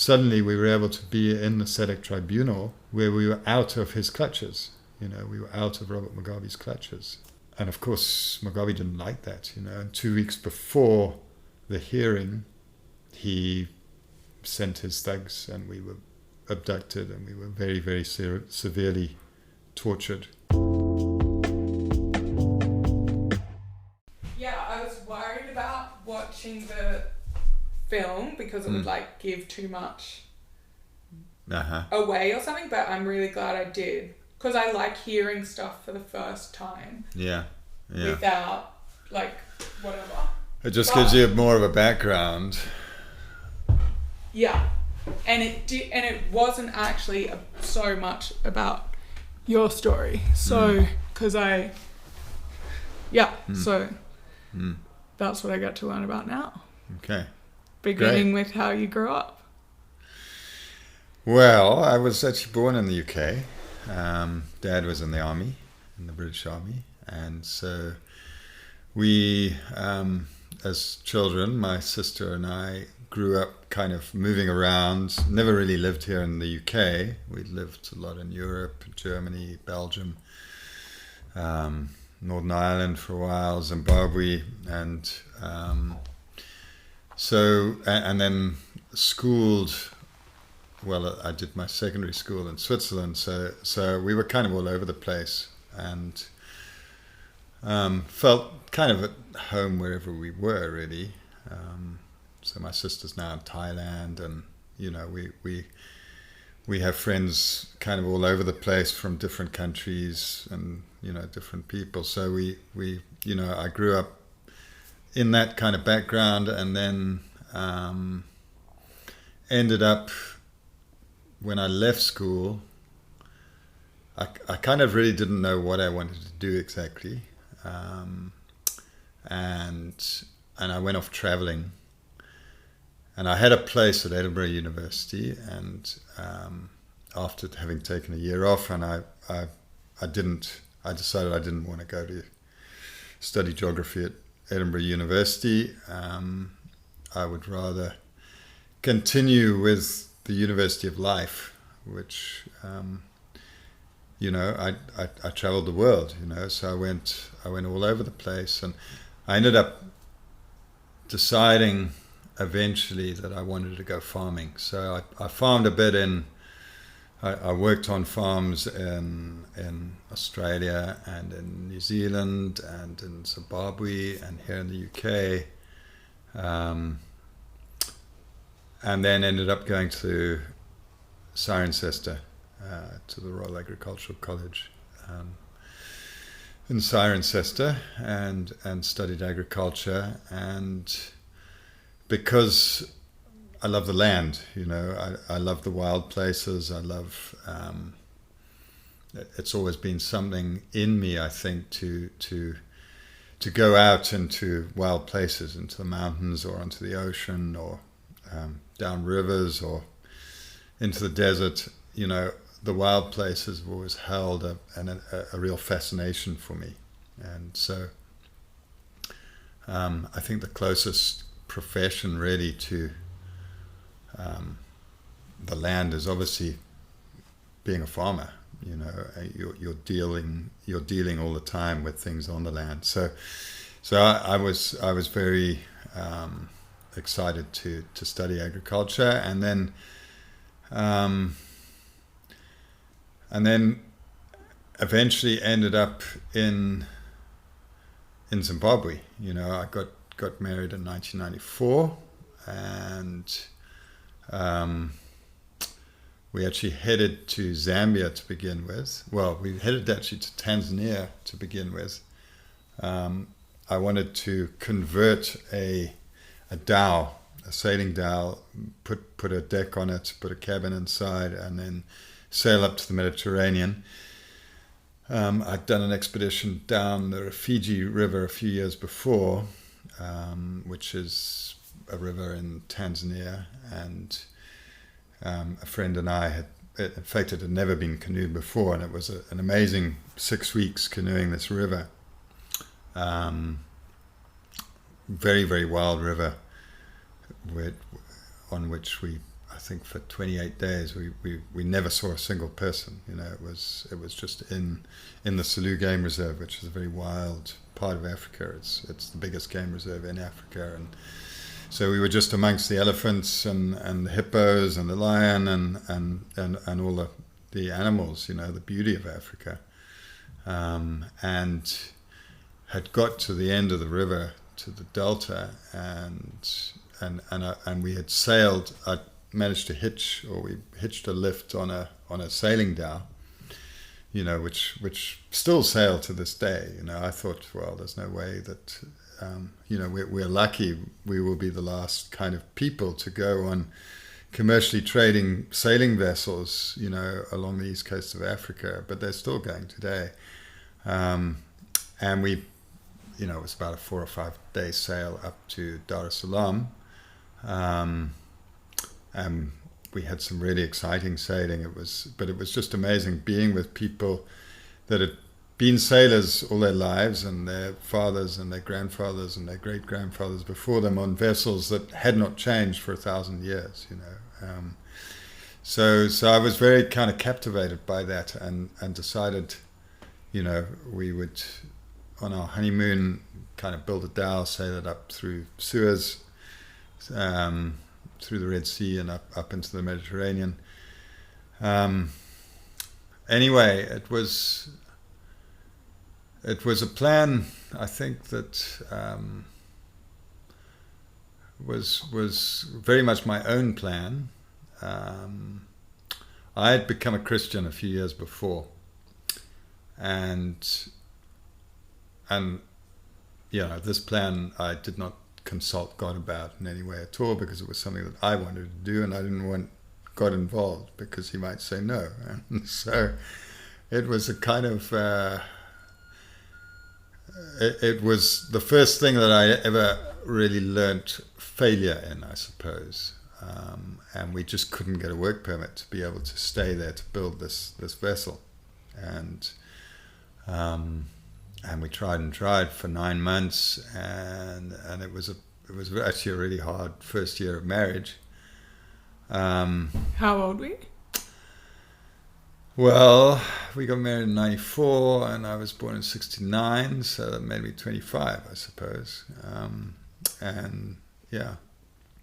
suddenly we were able to be in the SADC tribunal where we were out of his clutches. We were out of Robert Mugabe's clutches. And of course, Mugabe didn't like that, And 2 weeks before the hearing, he sent his thugs and we were abducted and we were very, very severely tortured. Yeah, I was worried about watching the film because it would give too much away or something, but I'm really glad I did because I like hearing stuff for the first time. Yeah. Without whatever. It just gives you more of a background. Yeah, and it wasn't actually so much about your story. So because so that's what I get to learn about now. Okay. Beginning with how you grew up. Well, I was actually born in the UK. Dad was in the army, in the British Army. And so we, as children, my sister and I grew up kind of moving around, never really lived here in the UK. We lived a lot in Europe, Germany, Belgium, Northern Ireland for a while, Zimbabwe, and then schooled. Well, I did my secondary school in Switzerland, so we were kind of all over the place and felt kind of at home wherever we were, really. So my sister's now in Thailand, and we have friends kind of all over the place from different countries and different people. So we I grew up in that kind of background, and then ended up, when I left school, I kind of really didn't know what I wanted to do exactly, and I went off traveling, and I had a place at Edinburgh University, and after having taken a year off, and I decided I didn't want to go to study geography at Edinburgh University. I would rather continue with the University of Life, which I traveled the world, so I went all over the place, and I ended up deciding eventually that I wanted to go farming. So I farmed a bit I worked on farms in Australia and in New Zealand and in Zimbabwe and here in the UK, and then ended up going to Cirencester, to the Royal Agricultural College in Cirencester, and studied agriculture. And because I love the land, I love the wild places. I love. It's always been something in me, I think, to go out into wild places, into the mountains or onto the ocean or down rivers or into the desert. The wild places have always held a real fascination for me, and so I think the closest profession really to the land is obviously being a farmer. You're dealing all the time with things on the land. So I was very excited to study agriculture, and then eventually ended up in Zimbabwe. I got married in 1994, and we actually headed to Zambia to begin with. Well, we headed actually to Tanzania to begin with. I wanted to convert a dhow, a sailing dhow, put a deck on it, put a cabin inside, and then sail up to the Mediterranean. I'd done an expedition down the Rufiji River a few years before, which is a river in Tanzania, and a friend and I had, in fact, it had never been canoed before, and it was an amazing 6 weeks canoeing this river. Very, very wild river, on which I think for 28 days we never saw a single person. It was just in the Selous Game Reserve, which is a very wild part of Africa. It's the biggest game reserve in Africa, and so we were just amongst the elephants and the hippos and the lion and all the animals. The beauty of Africa, and had got to the end of the river, to the delta, and we had sailed. I managed to we hitched a lift on a sailing dhow, which still sail to this day. I thought, well, there's no way that, we're lucky we will be the last kind of people to go on commercially trading sailing vessels, along the east coast of Africa, but they're still going today. And we, it was about a 4 or 5 day sail up to Dar es Salaam. And we had some really exciting sailing. But it was just amazing being with people that had been sailors all their lives, and their fathers and their grandfathers and their great grandfathers before them on vessels that had not changed for 1,000 years. So I was very kind of captivated by that, and decided, we would, on our honeymoon, kind of build a dhow, sail it up through Suez, through the Red Sea and up into the Mediterranean. Anyway, it was a plan, I think, that was very much my own plan. I had become a Christian a few years before, and this plan I did not consult God about in any way at all, because it was something that I wanted to do, and I didn't want God involved because he might say no. And so it was a kind of it was the first thing that I ever really learnt failure in, I suppose. And we just couldn't get a work permit to be able to stay there to build this vessel, and we tried for 9 months, and it was actually a really hard first year of marriage. How old were you? Well, we got married in 94, and I was born in 69, so that made me 25, I suppose. And yeah.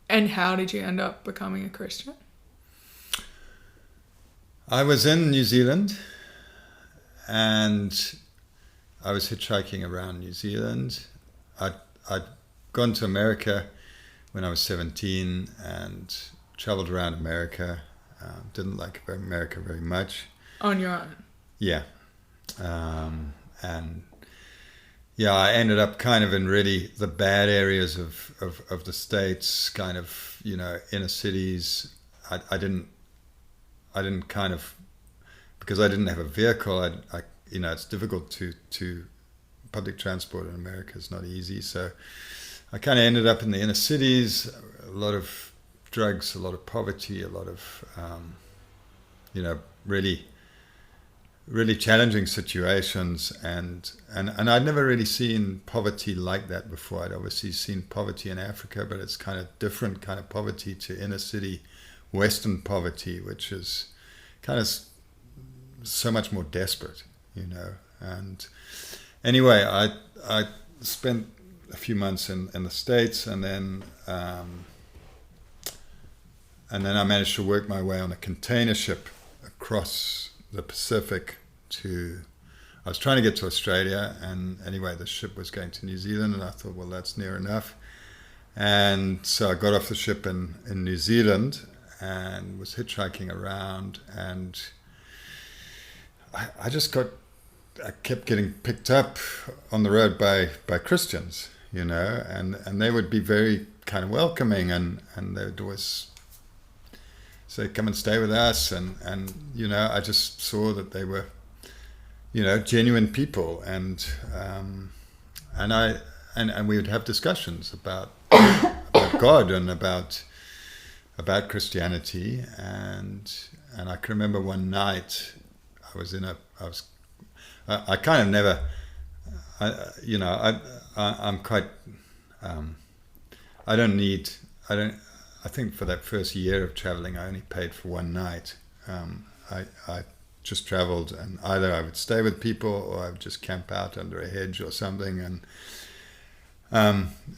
And how did you end up becoming a Christian? I was in New Zealand, and I was hitchhiking around New Zealand. I'd gone to America when I was 17 and traveled around America. Didn't like America very much. On your own? Yeah. And yeah, I ended up kind of in really the bad areas of the States, kind of, inner cities. I didn't kind of, because I didn't have a vehicle, it's difficult to public transport in America is not easy. So I kind of ended up in the inner cities, a lot of drugs, a lot of poverty, a lot of, really challenging situations. And I'd never really seen poverty like that before. I'd obviously seen poverty in Africa, but it's kind of different kind of poverty to inner city Western poverty, which is kind of so much more desperate, And anyway, I spent a few months in the States, and then I managed to work my way on a container ship across the Pacific I was trying to get to Australia, and anyway, the ship was going to New Zealand, and I thought, well, that's near enough. And so I got off the ship in New Zealand and was hitchhiking around, and I kept getting picked up on the road by Christians, and they would be very kind of welcoming, and they would always say, come and stay with us, and I just saw that they were, genuine people, and we would have discussions about God and about Christianity, and I can remember one night I kind of never, I'm quite, I I think for that first year of traveling, I only paid for one night. I just traveled, and either I would stay with people or I would just camp out under a hedge or something. And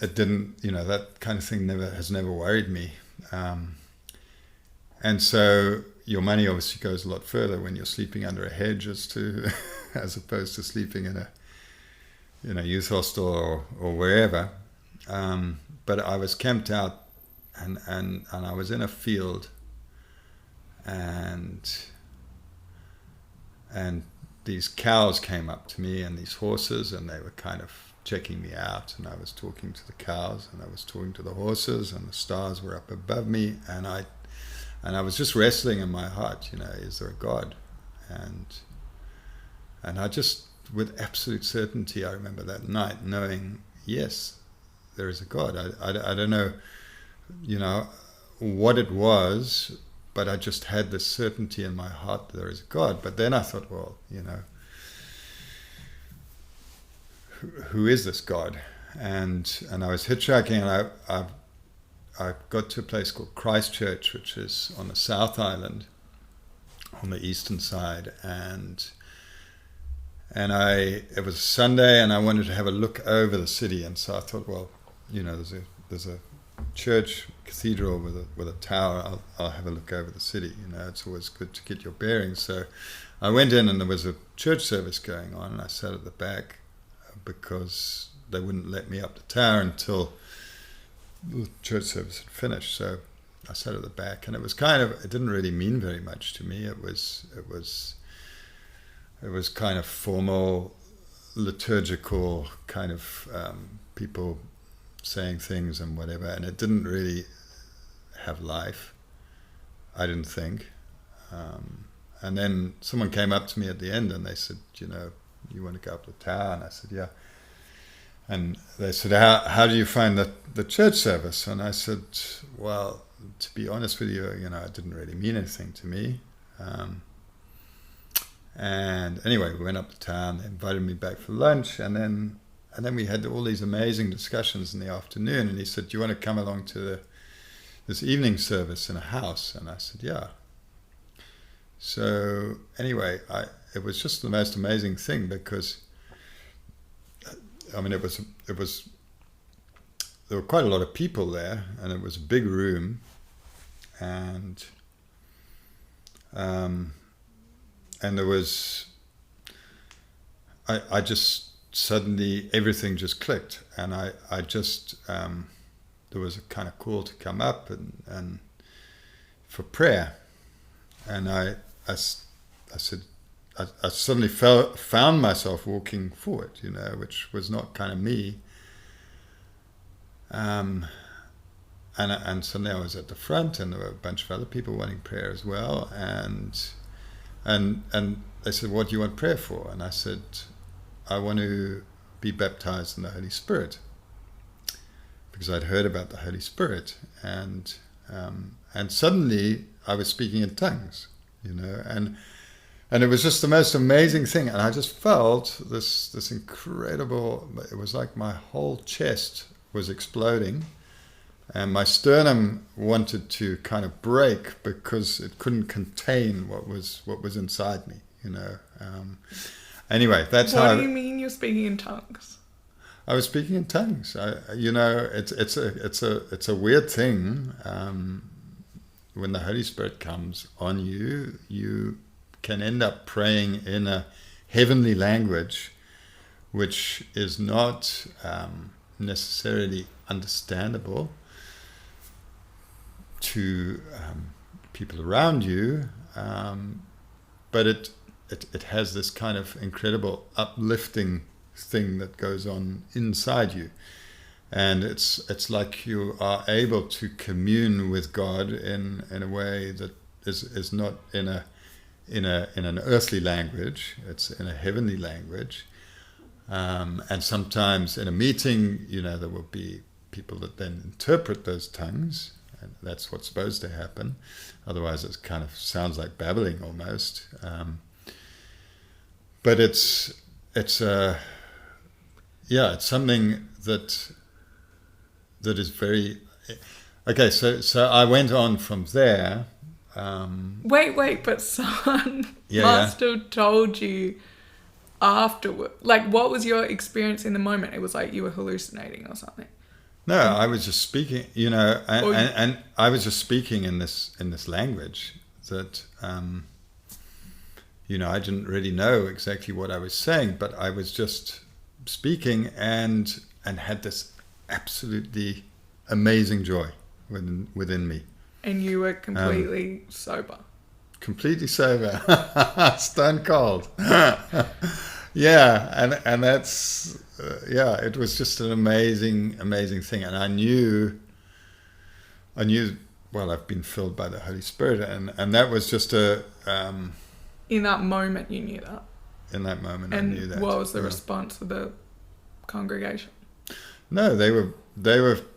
it didn't, that kind of thing has never worried me. And so your money obviously goes a lot further when you're sleeping under a hedge as opposed to sleeping in a youth hostel or wherever. But I was camped out, and I was in a field, and these cows came up to me, and these horses, and they were kind of checking me out, and I was talking to the cows, and I was talking to the horses, and the stars were up above me, and I was just wrestling in my heart, is there a God? And I just, with absolute certainty, I remember that night knowing, yes, there is a God. I don't know, what it was, but I just had this certainty in my heart that there is a God. But then I thought, well, who is this God? And I was hitchhiking, and I got to a place called Christchurch, which is on the South Island, on the eastern side, and it was a Sunday, and I wanted to have a look over the city, and so I thought, well, there's a church, cathedral with a tower. I'll have a look over the city. It's always good to get your bearings. So I went in, and there was a church service going on, and I sat at the back because they wouldn't let me up the tower until the church service had finished. So I sat at the back, and it was it didn't really mean very much to me. It was kind of formal, liturgical kind of people saying things and whatever, and it didn't really have life, I didn't think. And then someone came up to me at the end, and they said, you want to go up the tower? And I said, yeah. And they said, how do you find the church service? And I said, well, to be honest with you, it didn't really mean anything to me. And anyway, we went up to town. They invited me back for lunch, and then we had all these amazing discussions in the afternoon. And he said, do you want to come along to this evening service in a house? And I said, yeah. So anyway, it was just the most amazing thing, because it was there were quite a lot of people there, and it was a big room, and there was, I just suddenly, everything just clicked, and I just, there was a kind of call to come up and for prayer, and I said, I suddenly found myself walking forward, which was not kind of me, and suddenly I was at the front, and there were a bunch of other people wanting prayer as well, and they said, what do you want prayer for? And I said, I want to be baptized in the Holy Spirit, because I'd heard about the Holy Spirit, and suddenly I was speaking in tongues, and it was just the most amazing thing, and I just felt this incredible. It was like my whole chest was exploding, and my sternum wanted to kind of break because it couldn't contain what was inside me, Anyway, that's what how. What do you mean you're speaking in tongues? I was speaking in tongues. It's a weird thing. When the Holy Spirit comes on you, you can end up praying in a heavenly language, which is not necessarily understandable to people around you, but it has this kind of incredible uplifting thing that goes on inside you, and it's like you are able to commune with God in a way that is not in an earthly language. It's in a heavenly language, and sometimes in a meeting, there will be people that then interpret those tongues, and that's what's supposed to happen. Otherwise, it kind of sounds like babbling almost. But it's something that is very. Okay, so I went on from there. Wait, but someone Yeah, must have told you afterward. Like, what was your experience in the moment? It was like you were hallucinating or something. No, I was just speaking, you know, Or you- and I was just speaking in this language that, you know, I didn't really know exactly what I was saying, but I was just speaking and had this absolutely amazing joy within me. And you were completely sober. Completely sober, stone cold. Yeah, and that's yeah. It was just an amazing thing, and I knew. Well, I've been filled by the Holy Spirit, and that was just a. In that moment, you knew that. In that moment, And I knew that. what was the Yeah. response of the congregation? No, they were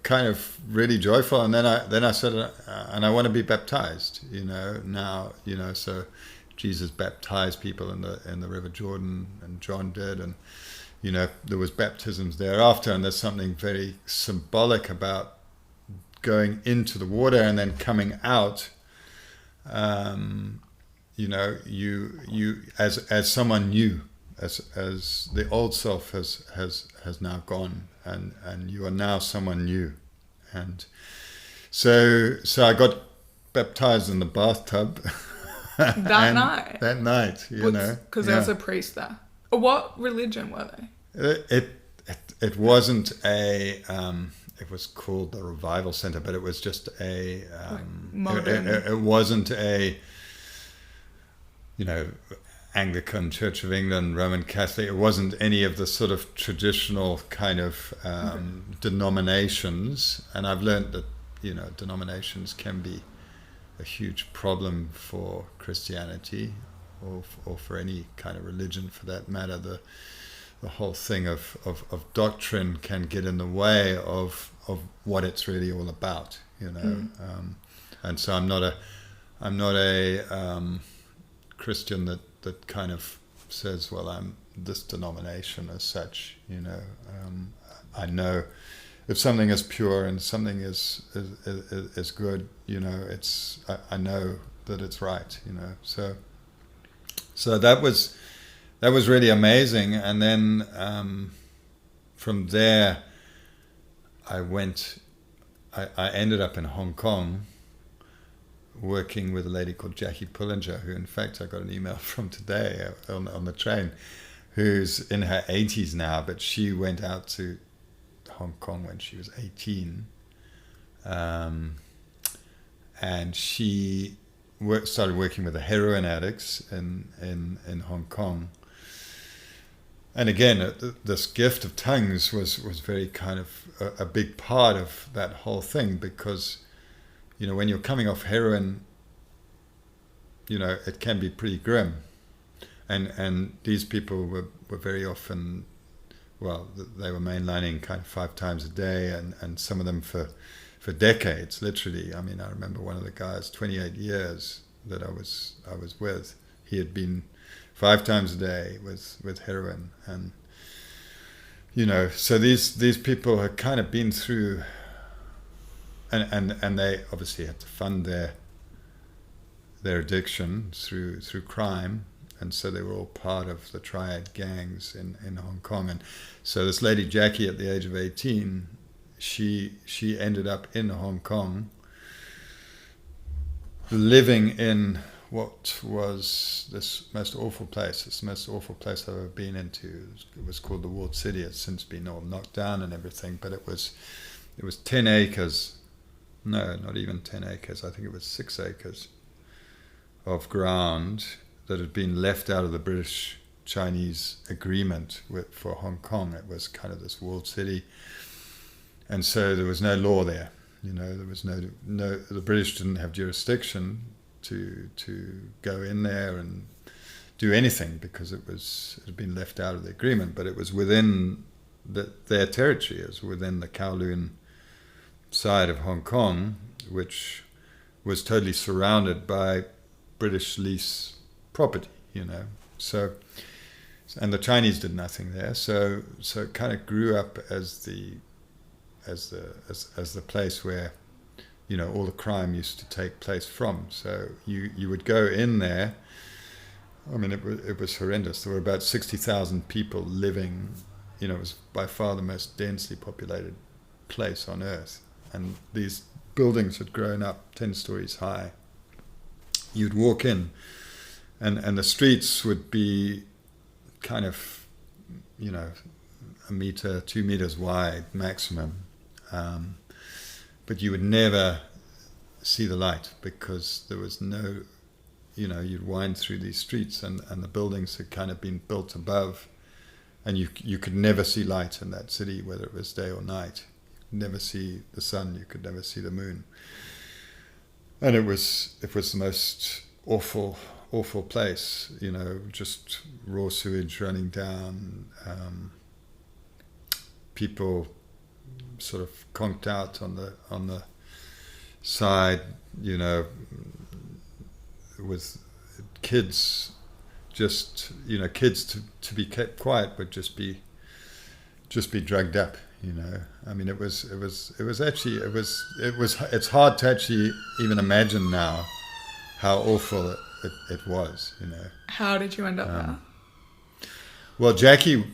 kind of really joyful, and then I said, and I want to be baptized. You know, now, you know, so Jesus baptized people in the River Jordan, and John did, and you know there was baptisms thereafter, and there's something very symbolic about going into the water and then coming out. You know, you as someone new, as the old self has now gone, and you are now someone new, and so I got baptized in the bathtub That night? That night, you know, Because there was a priest there. What religion were they? It wasn't a. It was called the Revival Center, but it was just a. Modern. It wasn't a. You know, Anglican, Church of England, Roman Catholic. It wasn't any of the sort of traditional kind of denominations. And I've learned that, you know, denominations can be a huge problem for Christianity, or for any kind of religion for that matter. The whole thing of doctrine can get in the way of what it's really all about, you know. And so I'm not a Christian that kind of says, well, I'm this denomination as such, you know. I know if something is pure and something is good, you know, I know that it's right, you know. So that was really amazing, and then from there I ended up in Hong Kong, working with a lady called Jackie Pullinger, who in fact I got an email from today on the train, who's in her 80s now, but she went out to Hong Kong when she was 18, and she started working with the heroin addicts in Hong Kong. And again, this gift of tongues was very kind of a big part of that whole thing, because you know, when you're coming off heroin, you know, it can be pretty grim. And these people were very often, well, they were mainlining kind of 5 times a day, and some of them for decades, literally. I mean, I remember one of the guys, 28 years that I was with, he had been 5 times a day with heroin. And, you know, so these people had kind of been through. And they obviously had to fund their addiction through crime, and so they were all part of the triad gangs in Hong Kong. And so this lady Jackie, at the age of 18, she ended up in Hong Kong, living in what was this most awful place. It's the most awful place I've ever been into. It was called the Walled City. It's since been all knocked down and everything, but it was 10 acres. No, not even 10 acres. I think it was 6 acres of ground that had been left out of the British-Chinese agreement for Hong Kong. It was kind of this walled city. And so there was no law there. You know, there was no the British didn't have jurisdiction to go in there and do anything, because it had been left out of the agreement, but it was within their territory. It was within the Kowloon side of Hong Kong, which was totally surrounded by British lease property, you know. So, and the Chinese did nothing there. So it kind of grew up as the place where, all the crime used to take place from. So you would go in there. I mean, it was horrendous. There were about 60,000 people living. It was by far the most densely populated place on earth. And these buildings had grown up 10 stories high. You'd walk in, and the streets would be kind of, a meter, 2 meters wide maximum. But you would never see the light because there was no, you'd wind through these streets and the buildings had kind of been built above, and you could never see light in that city, whether it was day or night. You could never see the sun, you could never see the moon. And it was the most awful place, just raw sewage running down, people sort of conked out on the side, with kids, just kids to be kept quiet would just be drugged up. I mean, it's hard to actually even imagine now how awful it was. How did you end up there? Well, Jackie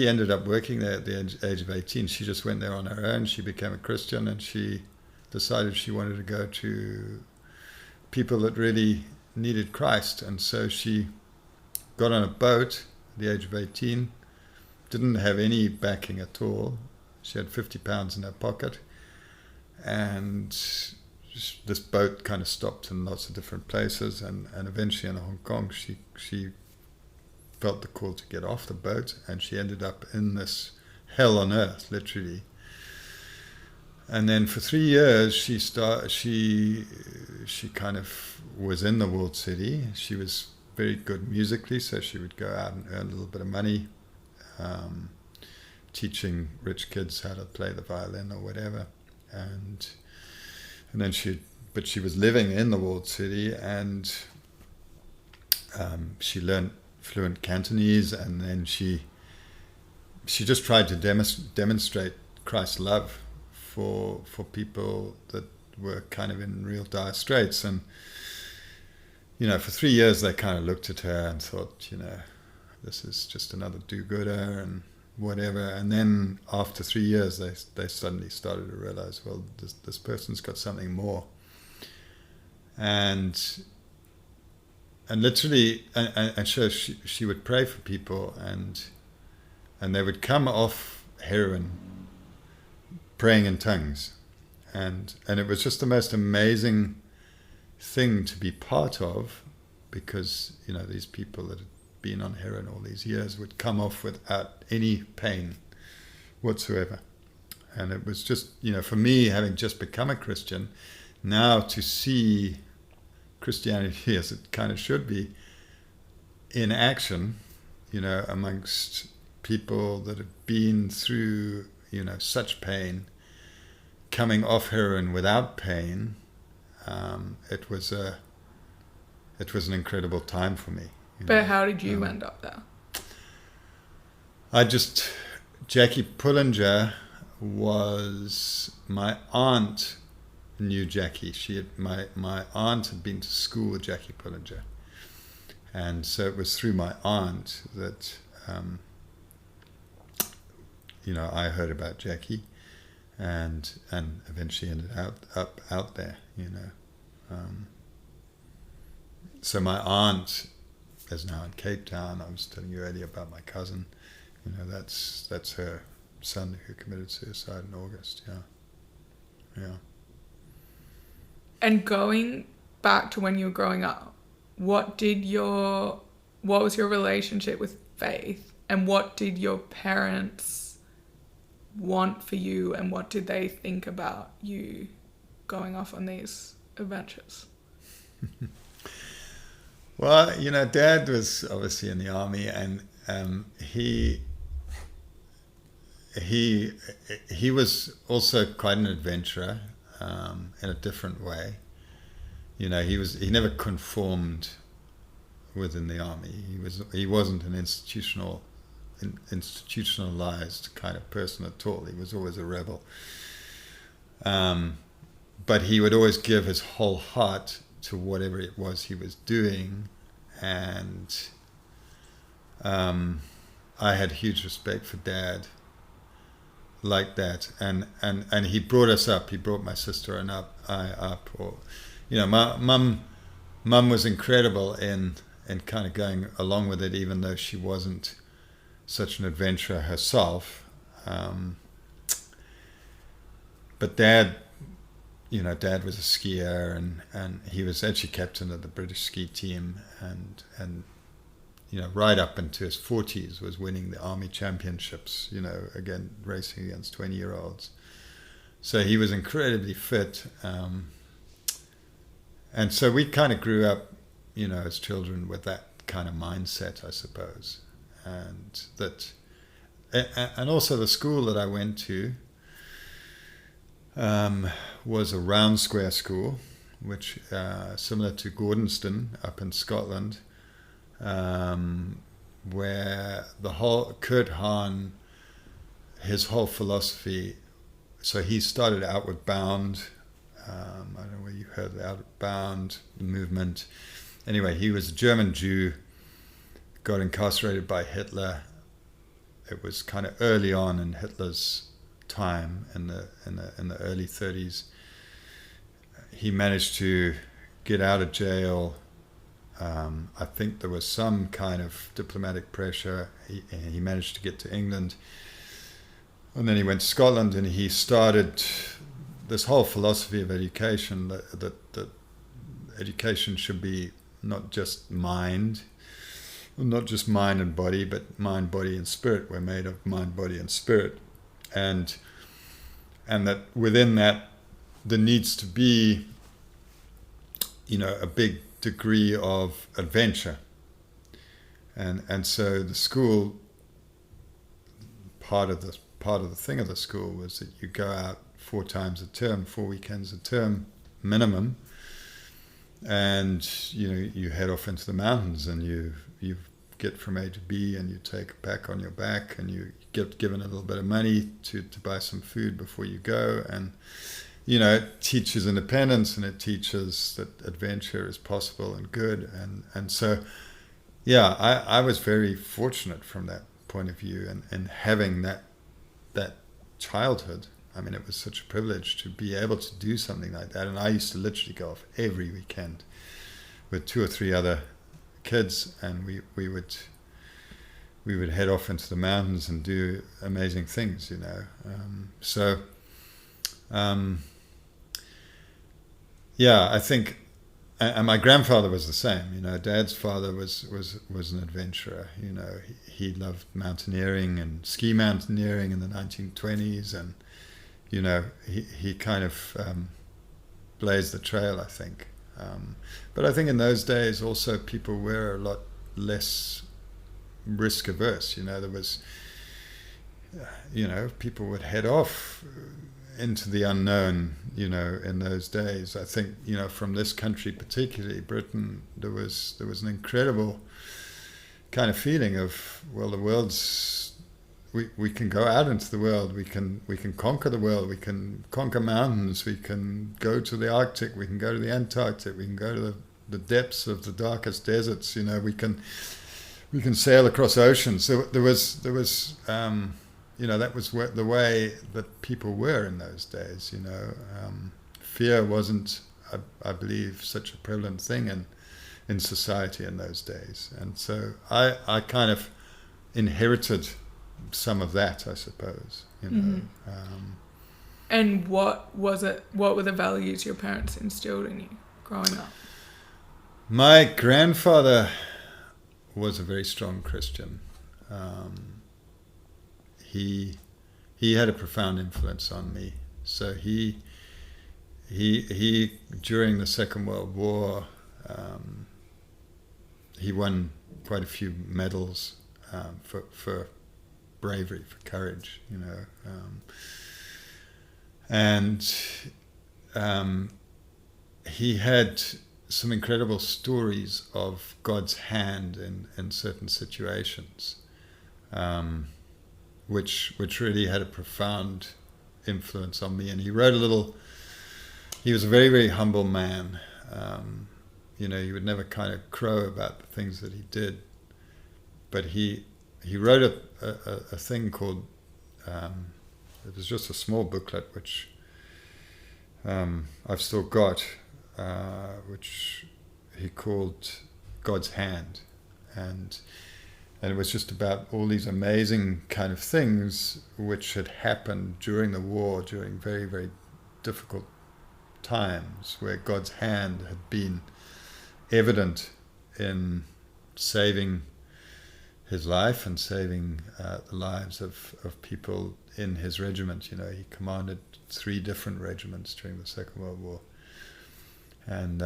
ended up working there at the age of 18. She just went there on her own. She became a Christian, and she decided she wanted to go to people that really needed Christ. And so she got on a boat at the age of 18, didn't have any backing at all. She had £50 in her pocket, and this boat kind of stopped in lots of different places, and eventually in Hong Kong she felt the call to get off the boat, and she ended up in this hell on earth, literally. And then for 3 years she kind of was in the walled city. She was very good musically, so she would go out and earn a little bit of money, teaching rich kids how to play the violin or whatever. And then she was living in the walled city, and she learned fluent Cantonese, and then she just tried to demonstrate Christ's love for people that were kind of in real dire straits. And for 3 years they kind of looked at her and thought, this is just another do-gooder and whatever. And then after 3 years they suddenly started to realize, well, this person's got something more. And literally, and so she would pray for people, and they would come off heroin praying in tongues, and it was just the most amazing thing to be part of, because these people that had been on heroin all these years would come off without any pain whatsoever. And it was just, for me, having just become a Christian, now to see Christianity as it kind of should be in action, amongst people that have been through, such pain, coming off heroin without pain, it was an incredible time for me. But how did you end up there? Jackie Pullinger was, my aunt knew Jackie. My aunt had been to school with Jackie Pullinger, and so it was through my aunt that I heard about Jackie, and eventually ended up out there. So my aunt is now in Cape Town. I was telling you earlier about my cousin. That's her son who committed suicide in August. Yeah. And going back to when you were growing up, what was your relationship with faith, and what did your parents want for you, and what did they think about you going off on these adventures? Well, Dad was obviously in the army, and he was also quite an adventurer, in a different way. He never conformed within the army. He wasn't an institutionalized kind of person at all. He was always a rebel. but he would always give his whole heart to whatever it was he was doing, and I had huge respect for Dad like that, and he brought us up. He brought my sister and I up, or my mum was incredible in kind of going along with it, even though she wasn't such an adventurer herself. But Dad was a skier, and he was actually captain of the British ski team, and right up into his 40s was winning the army championships, again, racing against 20-year-olds. So he was incredibly fit. And so we kind of grew up, as children with that kind of mindset, I suppose. And also the school that I went to was a round square school, which similar to Gordonston up in Scotland, where the whole Kurt Hahn, his whole philosophy. So he started Outward Bound. I don't know where you heard the Outward Bound movement. Anyway, he was a German Jew, got incarcerated by Hitler. It was kind of early on in Hitler's time, in the early 30s. He managed to get out of jail. I think there was some kind of diplomatic pressure. He managed to get to England, and then he went to Scotland, and he started this whole philosophy of education, that education should be not just mind and body, but mind, body, and spirit. We're made of mind, body, and spirit, and that within that there needs to be, a big degree of adventure, and so the school, part of the thing of the school was that you go out 4 times a term, 4 weekends a term minimum, and you head off into the mountains, and you get from A to B, and you take a pack on your back, and you get given a little bit of money to buy some food before you go, and it teaches independence, and it teaches that adventure is possible and good, and so I was very fortunate from that point of view, and having that childhood. I mean, it was such a privilege to be able to do something like that. And I used to literally go off every weekend with 2 or 3 other kids, and we would head off into the mountains and do amazing things, I think, and my grandfather was the same. Dad's father was an adventurer. He loved mountaineering and ski mountaineering in the 1920s, and he kind of blazed the trail, I think. But I think in those days also people were a lot less risk averse. There was, people would head off into the unknown, in those days. I think, from this country, particularly Britain, there was an incredible kind of feeling of, well, the world's, we can go out into the world, we can conquer the world, we can conquer mountains, we can go to the Arctic, we can go to the Antarctic, we can go to the depths of the darkest deserts, we can sail across oceans. So there was that was the way that people were in those days. Fear wasn't, I believe, such a prevalent thing in society in those days, and so I kind of inherited some of that, I suppose. And what was it? What were the values your parents instilled in you growing up? My grandfather was a very strong Christian. He had a profound influence on me. So he during the Second World War, he won quite a few medals for bravery, for courage, and he had some incredible stories of God's hand in certain situations, which really had a profound influence on me. And he wrote a little he was a very, very humble man. You know, he would never kind of crow about the things that he did. But he wrote a thing called, it was just a small booklet, which I've still got, which he called God's Hand. And it was just about all these amazing kind of things which had happened during the war, during very, very difficult times, where God's hand had been evident in saving his life and saving the lives of people in his regiment. You know, he commanded 3 different regiments during the Second World War. And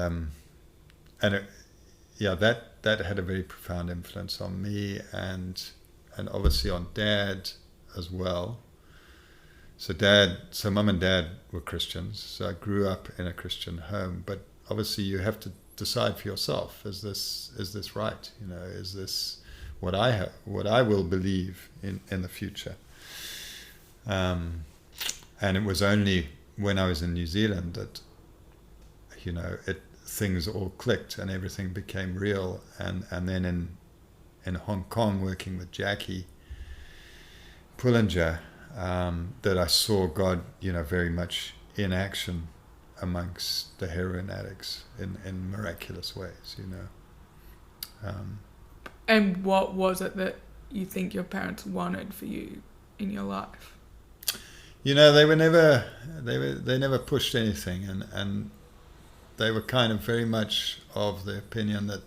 that had a very profound influence on me and obviously on Dad as well. So Mum and Dad were Christians, so I grew up in a Christian home. But obviously, you have to decide for yourself: is this right? You know, is this what I will believe in the future? And it was only when I was in New Zealand that, you know, things all clicked and everything became real. And then in Hong Kong, working with Jackie Pullinger, that I saw God, you know, very much in action amongst the heroin addicts in miraculous ways, you know. And what was it that you think your parents wanted for you in your life? You know, they never pushed anything, and they were kind of very much of the opinion that,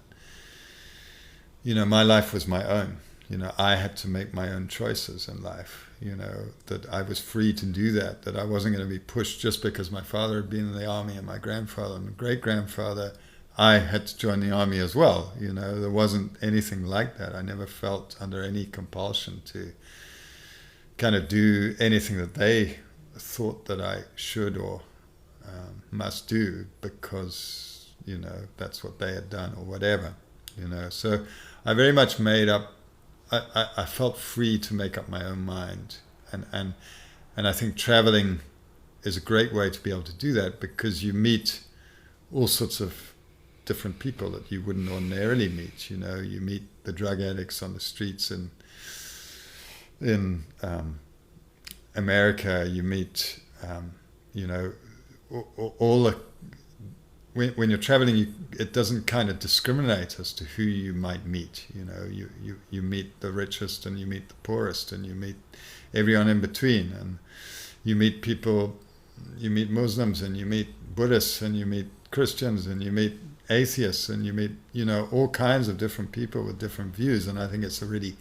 you know, my life was my own. You know, I had to make my own choices in life, you know, that I was free to do that I wasn't going to be pushed just because my father had been in the army and my grandfather and my great-grandfather, I had to join the army as well. You know, there wasn't anything like that. I never felt under any compulsion to kind of do anything that they thought that I should or must do because, you know, that's what they had done or whatever, you know. So I very much made up, I felt free to make up my own mind. And I think traveling is a great way to be able to do that, because you meet all sorts of different people that you wouldn't ordinarily meet. You know, you meet the drug addicts on the streets in America. You meet, you know, all the, when you're traveling, it doesn't kind of discriminate as to who you might meet. You know, you meet the richest and you meet the poorest and you meet everyone in between, and you meet people, you meet Muslims and you meet Buddhists and you meet Christians and you meet atheists and you meet, you know, all kinds of different people with different views. And I think it's a really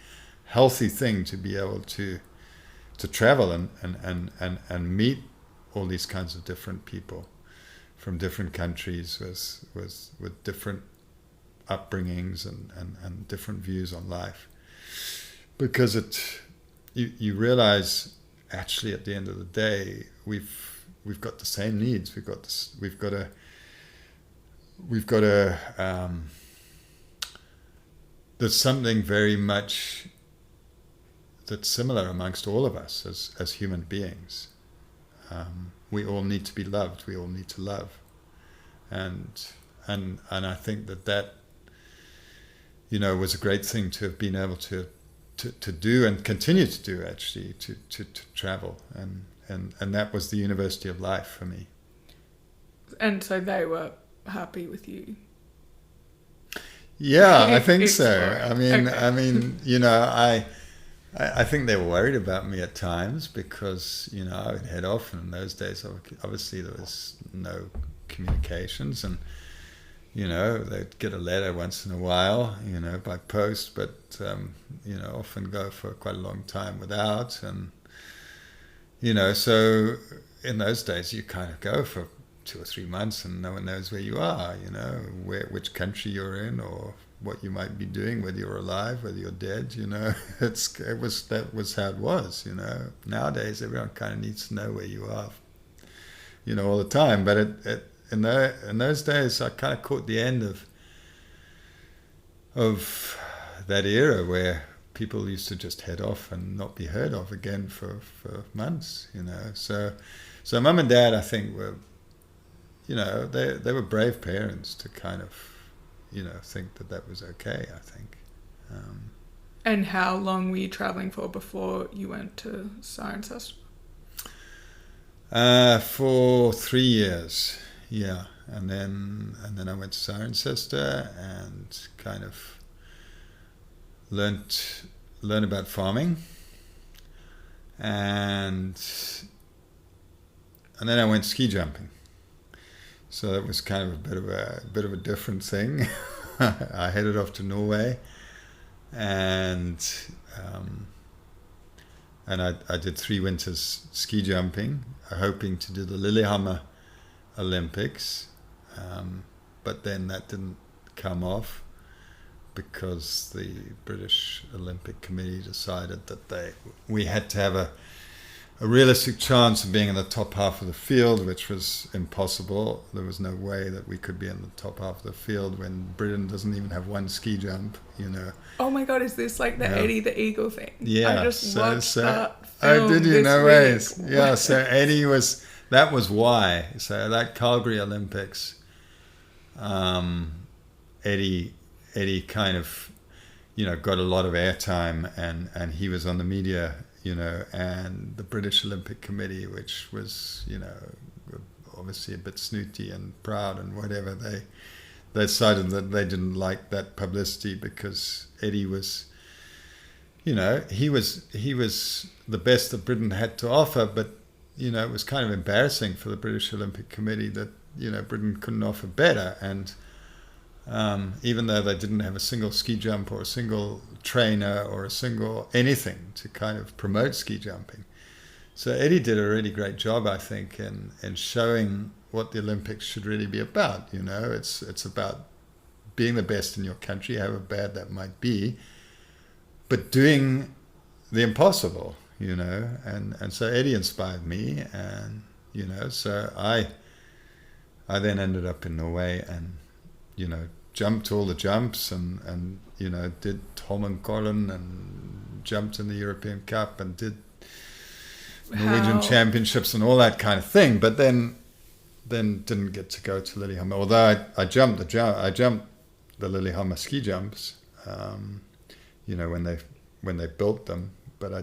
healthy thing to be able to travel and meet all these kinds of different people from different countries with different upbringings and different views on life, because you realize actually at the end of the day we've got the same needs. We've got a there's something very much that's similar amongst all of us as human beings. We all need to be loved. We all need to love, and I think that you know was a great thing to have been able to do and continue to do, actually, to travel, and that was the university of life for me. And so they were happy with you? Yeah, I think so. Okay. I mean, you know, I think they were worried about me at times because, you know, I would head off, and in those days, obviously there was no communications, and, you know, they'd get a letter once in a while, you know, by post, but, you know, often go for quite a long time without. And, you know, so in those days, you kind of go for 2 or 3 months and no one knows where you are, you know, which country you're in or what you might be doing, whether you're alive, whether you're dead, you know. That was how it was, you know. Nowadays, everyone kind of needs to know where you are, you know, all the time. But in those days, I kind of caught the end of that era where people used to just head off and not be heard of again for months, you know. So Mum and Dad, I think, were they were brave parents to kind of, think that was okay, I think. And how long were you traveling for before you went to Cirencester? For 3 years, yeah. And then I went to Cirencester and kind of learned about farming. And then I went ski jumping. So that was kind of a bit of a different thing. I headed off to Norway, and I did 3 winters ski jumping, hoping to do the Lillehammer Olympics, but then that didn't come off because the British Olympic Committee decided that we had to have a realistic chance of being in the top half of the field, which was impossible. There was no way that we could be in the top half of the field when Britain doesn't even have one ski jump, Oh my God, is this like the Eddie the Eagle thing? Yeah. I just watched that Oh, film did you? this No week. ways. Yeah, so Eddie that was why. So that Calgary Olympics, Eddie kind of, got a lot of airtime, and he was on the media, and the British Olympic Committee, which was, obviously a bit snooty and proud and whatever, they decided that they didn't like that publicity because Eddie was, he was the best that Britain had to offer, but, it was kind of embarrassing for the British Olympic Committee that, Britain couldn't offer better. And even though they didn't have a single ski jump or a single trainer or a single anything to kind of promote ski jumping. So Eddie did a really great job, I think, in showing what the Olympics should really be about. It's about being the best in your country, however bad that might be, but doing the impossible, and so Eddie inspired me, and, so I then ended up in Norway and, jumped all the jumps and did Holmenkollen and jumped in the European Cup and did Norwegian championships and all that kind of thing, but then didn't get to go to Lillehammer. Although I jumped the Lillehammer ski jumps, when they built them, but I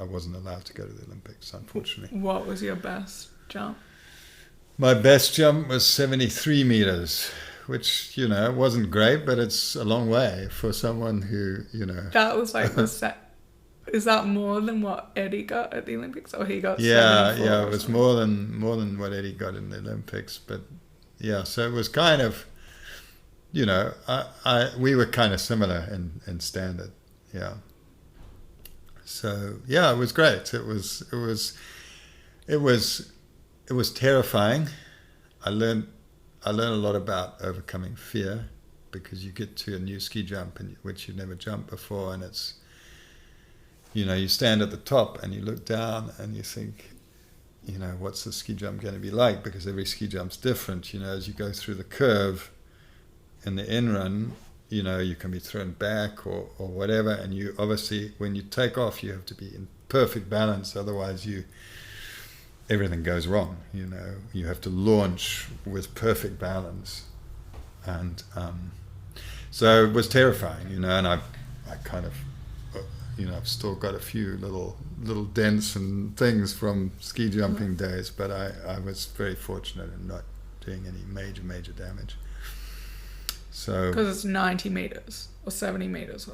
wasn't allowed to go to the Olympics, unfortunately. What was your best jump? My best jump was 73 meters, which, wasn't great, but it's a long way for someone who, That was like the set. Is that more than what Eddie got at the Olympics, or he got? Yeah, 74 it was more than what Eddie got in the Olympics, but yeah, so it was kind of, we were kind of similar in standard, yeah. So yeah, it was great. It was terrifying. I learned a lot about overcoming fear, because you get to a new ski jump which you've never jumped before, and it's, you stand at the top and you look down and you think, what's the ski jump going to be like? Because every ski jump's different. As you go through the curve in the in run, you can be thrown back or whatever, and you obviously, when you take off, you have to be in perfect balance, otherwise everything goes wrong. You have to launch with perfect balance, and so it was terrifying. And I kind of, I've still got a few little dents and things from ski jumping days, but I was very fortunate in not doing any major damage. So because it's 90 meters or 70 meters,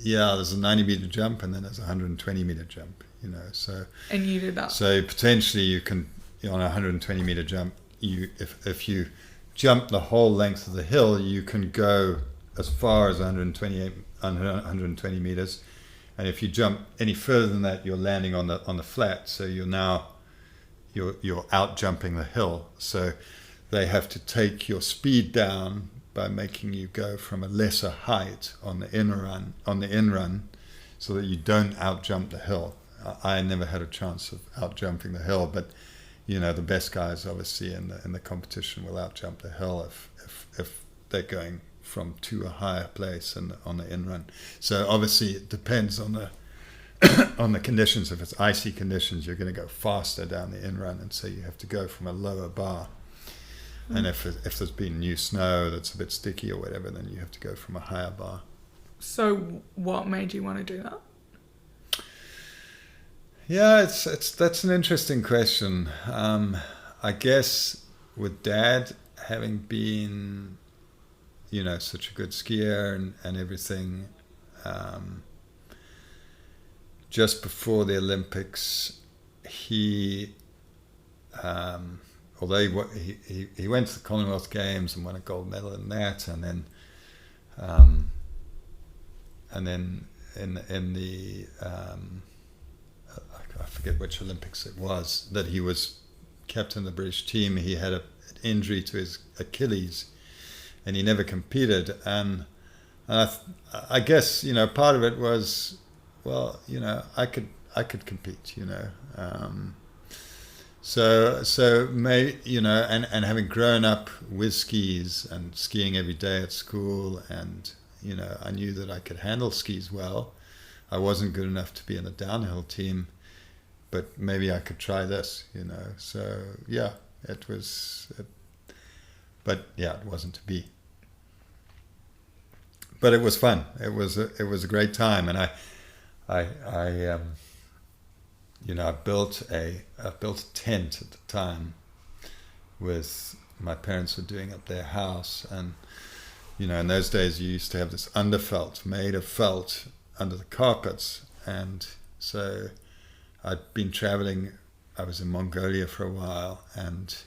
yeah, there's a 90-meter jump and then there's a 120-meter jump. So and you did that. So potentially you can, on a 120-meter jump, if you jump the whole length of the hill, you can go as far as 120 meters. And if you jump any further than that, you're landing on the flat. So you're out jumping the hill. So they have to take your speed down by making you go from a lesser height on the in run, so that you don't out jump the hill. I never had a chance of out jumping the hill, but the best guys obviously in the competition will out jump the hill if they're going from to a higher place on the in run. So obviously it depends on the on the conditions. If it's icy conditions, you're going to go faster down the in run, and so you have to go from a lower bar. And if there's been new snow that's a bit sticky or whatever, then you have to go from a higher bar. So what made you want to do that? Yeah, that's an interesting question. I guess with Dad having been, such a good skier and everything, just before the Olympics, although he went to the Commonwealth Games and won a gold medal in that, and then in the I forget which Olympics it was that he was captain of the British team. He had an injury to his Achilles, and he never competed. And I guess part of it was, well, I could compete, So and having grown up with skis and skiing every day at school, and I knew that I could handle skis well. I wasn't good enough to be in the downhill team, but maybe I could try this, So yeah, it was, but yeah, it wasn't to be. But it was fun. It was a great time, and I built a tent at the time. With my parents were doing up their house, and in those days you used to have this underfelt made of felt under the carpets, and so I'd been traveling. I was in Mongolia for a while, and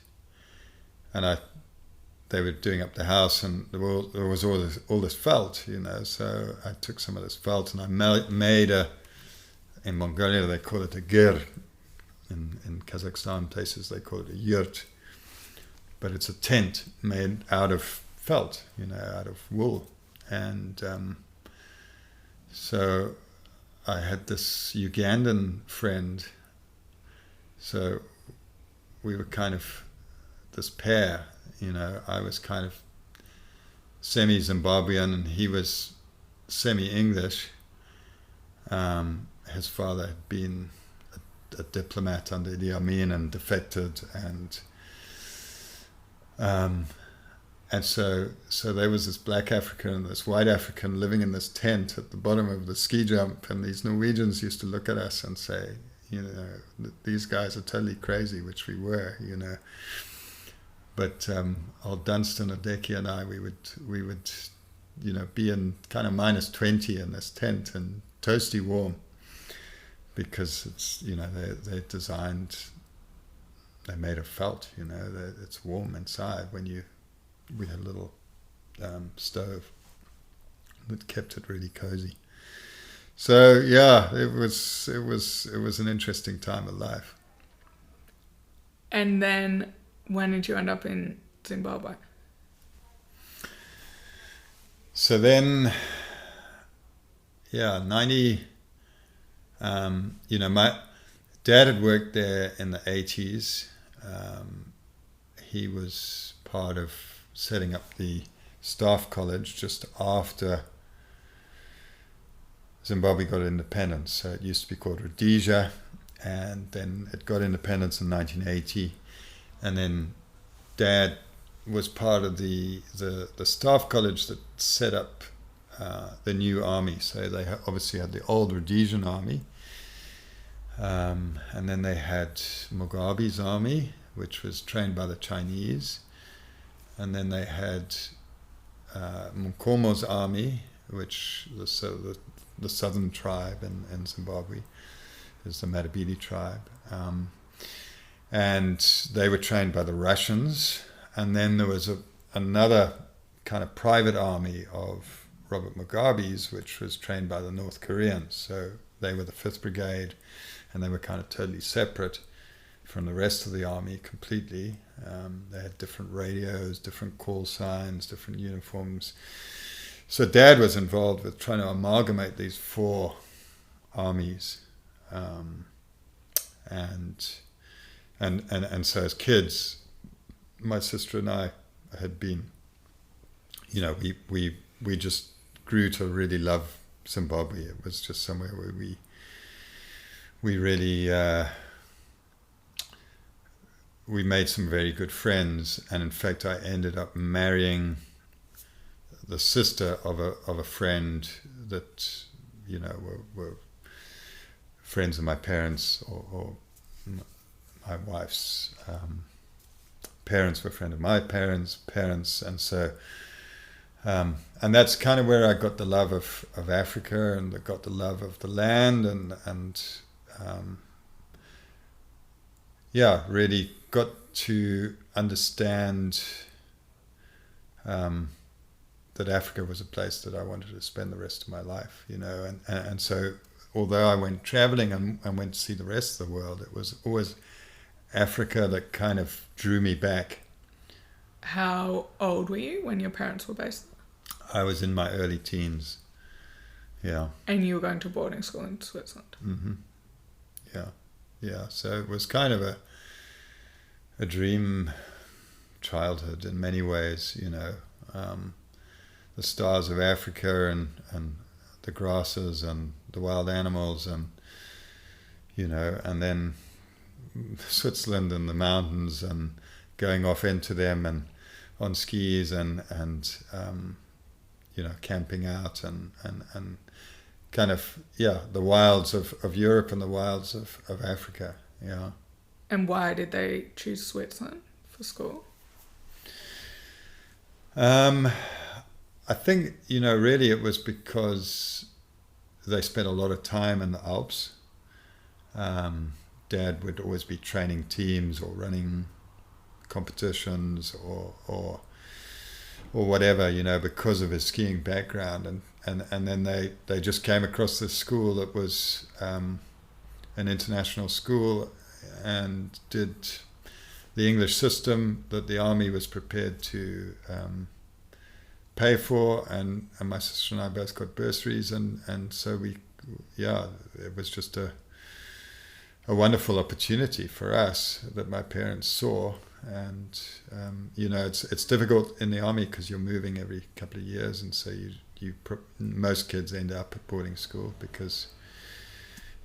they were doing up the house, and there was all this felt, So I took some of this felt and I made in Mongolia they call it a gir. In Kazakhstan places they call it a yurt, but it's a tent made out of felt, out of wool, and so I had this Ugandan friend, so we were kind of this pair, I was kind of semi-Zimbabwean and he was semi-English. His father had been a diplomat under Idi Amin and defected, and so there was this black African and this white African living in this tent at the bottom of the ski jump, and these Norwegians used to look at us and say, these guys are totally crazy, which we were, But old Dunstan, Adeki and I, we would be in kind of -20 in this tent and toasty warm, because it's they made of felt, it's warm inside we had a little stove that kept it really cozy. So yeah, it was an interesting time of life. And then when did you end up in Zimbabwe? So then, 90. My dad had worked there in the 80s. He was part of setting up the staff college just after Zimbabwe got independence. So it used to be called Rhodesia, and then it got independence in 1980. And then Dad was part of the staff college that set up the new army. So they obviously had the old Rhodesian army, and then they had Mugabe's army, which was trained by the Chinese, and then they had Mkomo's army, which the southern tribe in Zimbabwe is the Matabele tribe, and they were trained by the Russians. And then there was another kind of private army of Robert Mugabe's, which was trained by the North Koreans. So they were the 5th Brigade, and they were kind of totally separate from the rest of the army completely. They had different radios, different call signs, different uniforms. So Dad was involved with trying to amalgamate these 4 armies, and so as kids, my sister and I had been, we just grew to really love Zimbabwe. It was just somewhere where we really we made some very good friends, and in fact I ended up marrying the sister of a friend that, you know, were friends of my parents, or my wife's parents were friends of my parents, and so and that's kind of where I got the love of Africa, and I got the love of the land, and really got to understand that Africa was a place that I wanted to spend the rest of my life, you know, and so although I went traveling and went to see the rest of the world, it was always Africa that kind of drew me back. How old were you when your parents were based there? I was in my early teens. Yeah. And you were going to boarding school in Switzerland. Mm-hmm. Yeah. So it was kind of a dream childhood in many ways, you know. The stars of Africa and the grasses and the wild animals, and, you know, and then Switzerland and the mountains, and going off into them and on skis and you know, camping out and kind of, the wilds of Europe and the wilds of Africa. Yeah. And why did they choose Switzerland for school? I think, you know, really it was because they spent a lot of time in the Alps. Dad would always be training teams or running competitions or whatever, you know, because of his skiing background, and then they just came across this school that was an international school, and did the English system that the army was prepared to pay for, and my sister and I both got bursaries, and so it was just a wonderful opportunity for us that my parents saw. And you know, it's difficult in the army because you're moving every couple of years, and so most kids end up at boarding school because,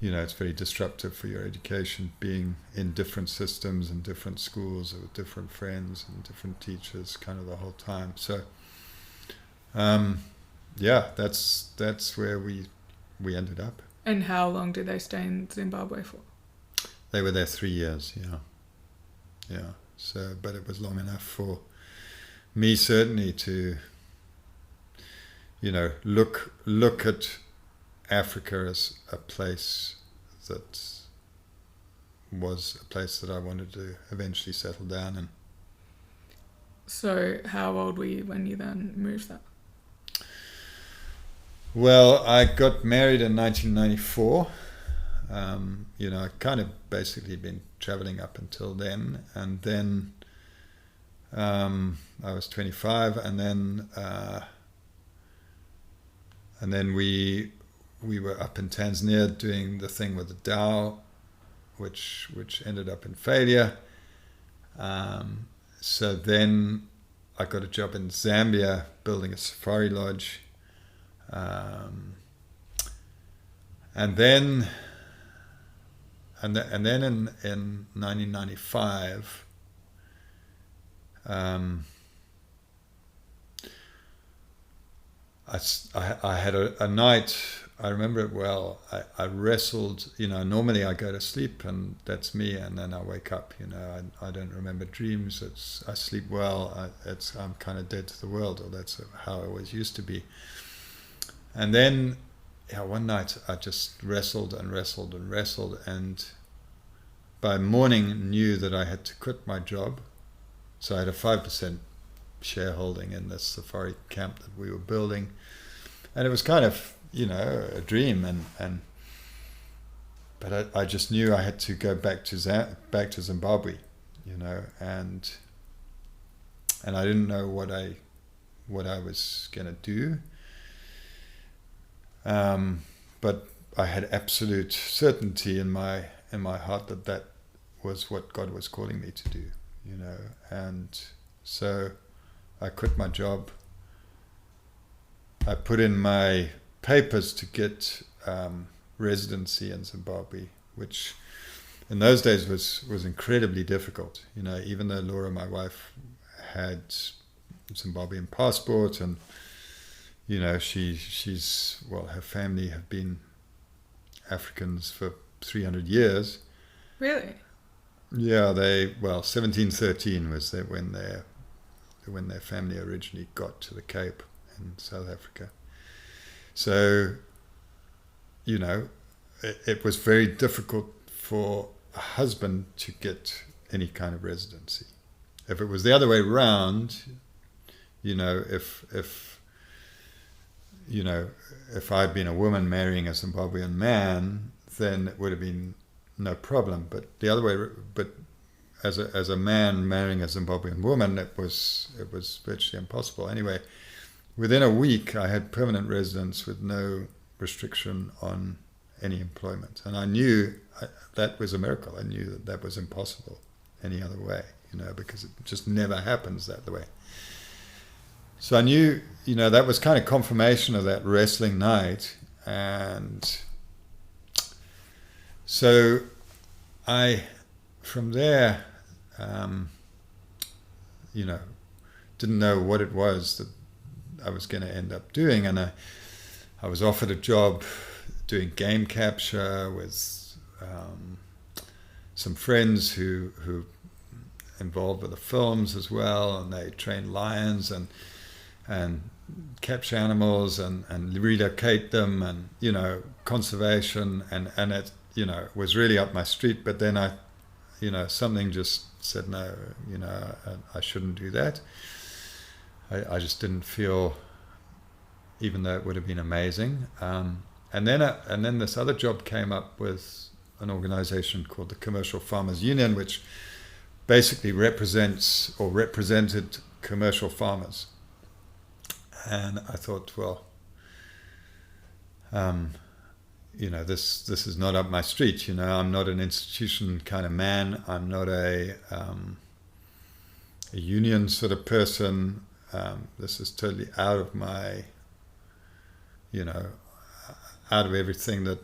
you know, it's very disruptive for your education, being in different systems and different schools with different friends and different teachers kind of the whole time. So that's where we ended up. And how long did they stay in Zimbabwe for? They were there 3 years. Yeah. So, but it was long enough for me certainly to, you know, look at Africa as a place that was a place that I wanted to eventually settle down in. So how old were you when you then moved there? Well, I got married in 1994. You know, I kind of basically been traveling up until then, and then I was 25, and then we were up in Tanzania doing the thing with the dhow, which ended up in failure. So then I got a job in Zambia building a safari lodge, and then in 1995, I had a night. I remember it well. I wrestled. You know, normally I go to sleep and that's me, and then I wake up. You know, I don't remember dreams. I sleep well. I'm kind of dead to the world, or that's how I always used to be. And then, one night I just wrestled, and by morning knew that I had to quit my job. So I had a 5% shareholding in this safari camp that we were building, and it was kind of, you know, a dream, but I just knew I had to go back to Zimbabwe, you know, and I didn't know what I was gonna do. But I had absolute certainty in my heart that was what God was calling me to do, you know. And so I quit my job. I put in my papers to get residency in Zimbabwe, which in those days was incredibly difficult. You know, even though Laura, my wife, had Zimbabwean passport, and you know, she's well, her family have been Africans for 300 years. Really? Yeah, 1713 was when their family originally got to the Cape in South Africa. So, you know, it was very difficult for a husband to get any kind of residency. If it was the other way around, you know, if I'd been a woman marrying a Zimbabwean man, then it would have been no problem. But the other way, but as a man marrying a Zimbabwean woman, it was virtually impossible. Anyway, within a week, I had permanent residence with no restriction on any employment, and I knew that was a miracle. I knew that was impossible any other way, you know, because it just never happens that way. So I knew, you know, that was kind of confirmation of that wrestling night. And so from there, you know, didn't know what it was that I was going to end up doing. And I was offered a job doing game capture with some friends who involved with the films as well, and they train lions and capture animals and relocate them, and you know, conservation, and it, you know, was really up my street. But then something just said no, you know, I shouldn't do that. I just didn't feel, even though it would have been amazing. And then this other job came up with an organization called the Commercial Farmers Union, which basically represented commercial farmers. And I thought, well, you know, this is not up my street. You know, I'm not an institution kind of man. I'm not a union sort of person. This is totally out of my, you know, out of everything that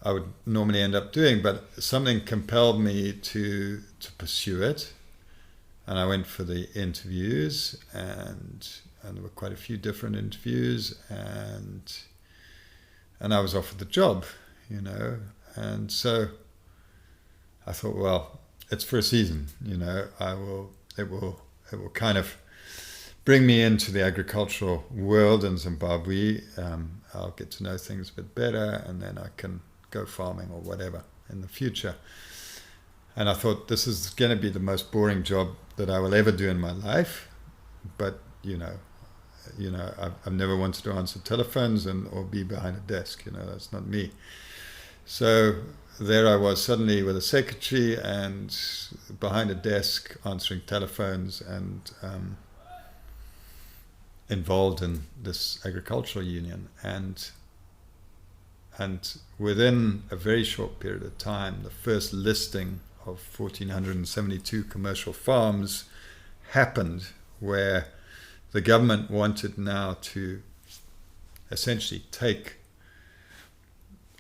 I would normally end up doing. But something compelled me to pursue it, and I went for the interviews, and there were quite a few different interviews, and I was offered the job, you know. And so I thought, well, it's for a season, you know. It will kind of bring me into the agricultural world in Zimbabwe. I'll get to know things a bit better, and then I can go farming or whatever in the future. And I thought, this is going to be the most boring job that I will ever do in my life. But you know, I've never wanted to answer telephones or be behind a desk. You know, that's not me. So there I was suddenly with a secretary and behind a desk answering telephones, and involved in this agricultural union. And within a very short period of time, the first listing of 1,472 commercial farms happened, where the government wanted now to essentially take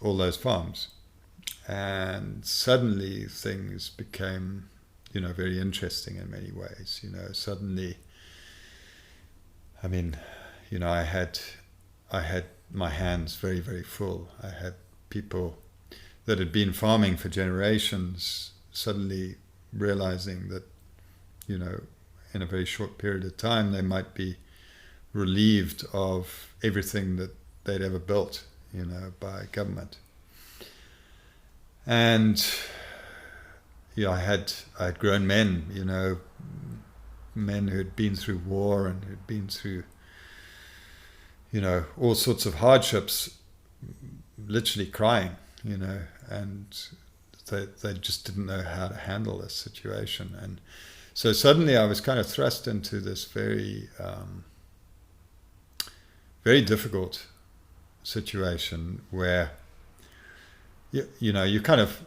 all those farms. And suddenly things became, you know, very interesting in many ways. You know, suddenly, I mean, you know, I had my hands very, very full. I had people that had been farming for generations suddenly realizing that, you know, in a very short period of time, they might be relieved of everything that they'd ever built, you know, by government. And, you know, I had grown men, you know, men who had been through war and who'd been through, you know, all sorts of hardships, literally crying, you know, and they just didn't know how to handle this situation. And so suddenly I was kind of thrust into this very, very difficult situation where, you know, you kind of,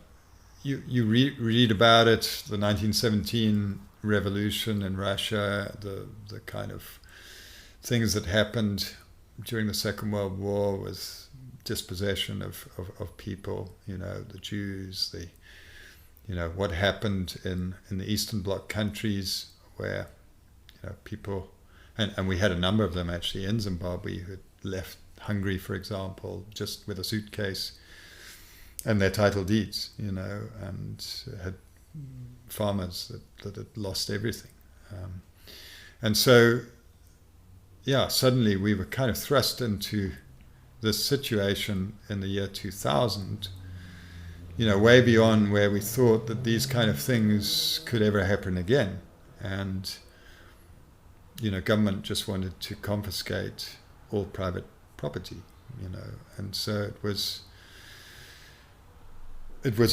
you read about it, the 1917 revolution in Russia, the kind of things that happened during the Second World War with dispossession of people, you know, the Jews, what happened in the Eastern Bloc countries where, people, and we had a number of them actually in Zimbabwe who had left Hungary, for example, just with a suitcase and their title deeds, and had farmers that had lost everything. And so, suddenly we were kind of thrust into this situation in the year 2000, way beyond where we thought that these kind of things could ever happen again. And, government just wanted to confiscate all private property, and so it was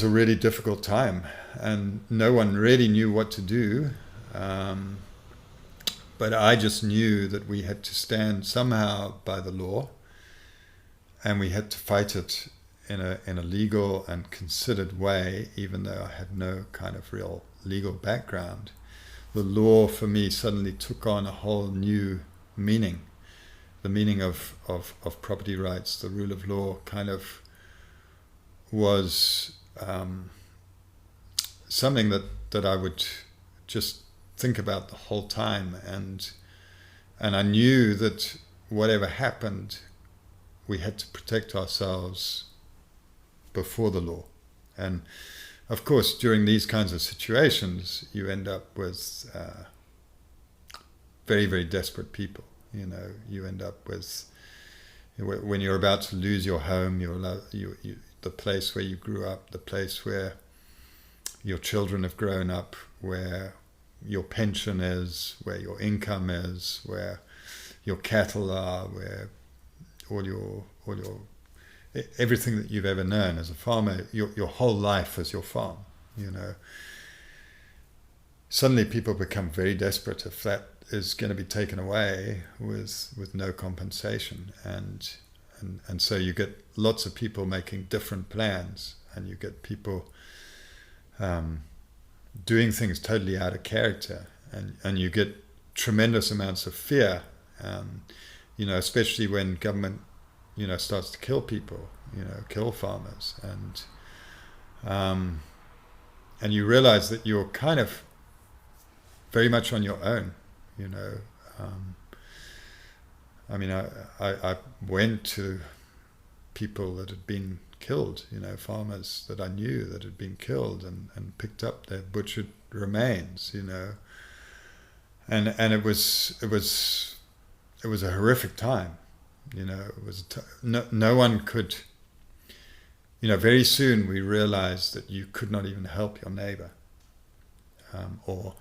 a really difficult time, and no one really knew what to do. But I just knew that we had to stand somehow by the law, and we had to fight it in a legal and considered way, even though I had no kind of real legal background. The law for me suddenly took on a whole new meaning. The meaning of property rights, the rule of law kind of was something that I would just think about the whole time, and I knew that whatever happened, we had to protect ourselves before the law. And of course, during these kinds of situations, you end up with very, very desperate people. You end up with, when you're about to lose your home, the place where you grew up, the place where your children have grown up, where your pension is, where your income is, where your cattle are, where all your everything that you've ever known as a farmer, your whole life is your farm. Suddenly people become very desperate if that is going to be taken away with no compensation, and so you get lots of people making different plans, and you get people doing things totally out of character, and you get tremendous amounts of fear, especially when government starts to kill people, kill farmers, and you realize that you're kind of very much on your own. I went to people that had been killed, farmers that I knew that had been killed, and picked up their butchered remains, and it was a horrific time. It was no one could. Very soon we realized that you could not even help your neighbor, or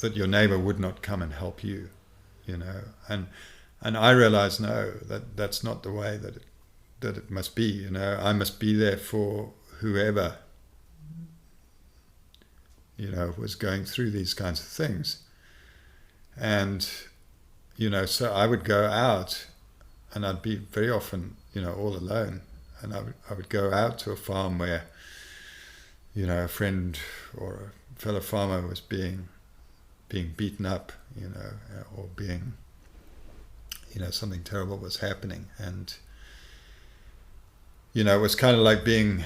that your neighbor would not come and help you, and I realized, no, that's not the way that it must be. I must be there for whoever was going through these kinds of things. And so I would go out, and I'd be very often all alone, and I would go out to a farm where a friend or a fellow farmer was being beaten up, or being something terrible was happening. And it was kind of like being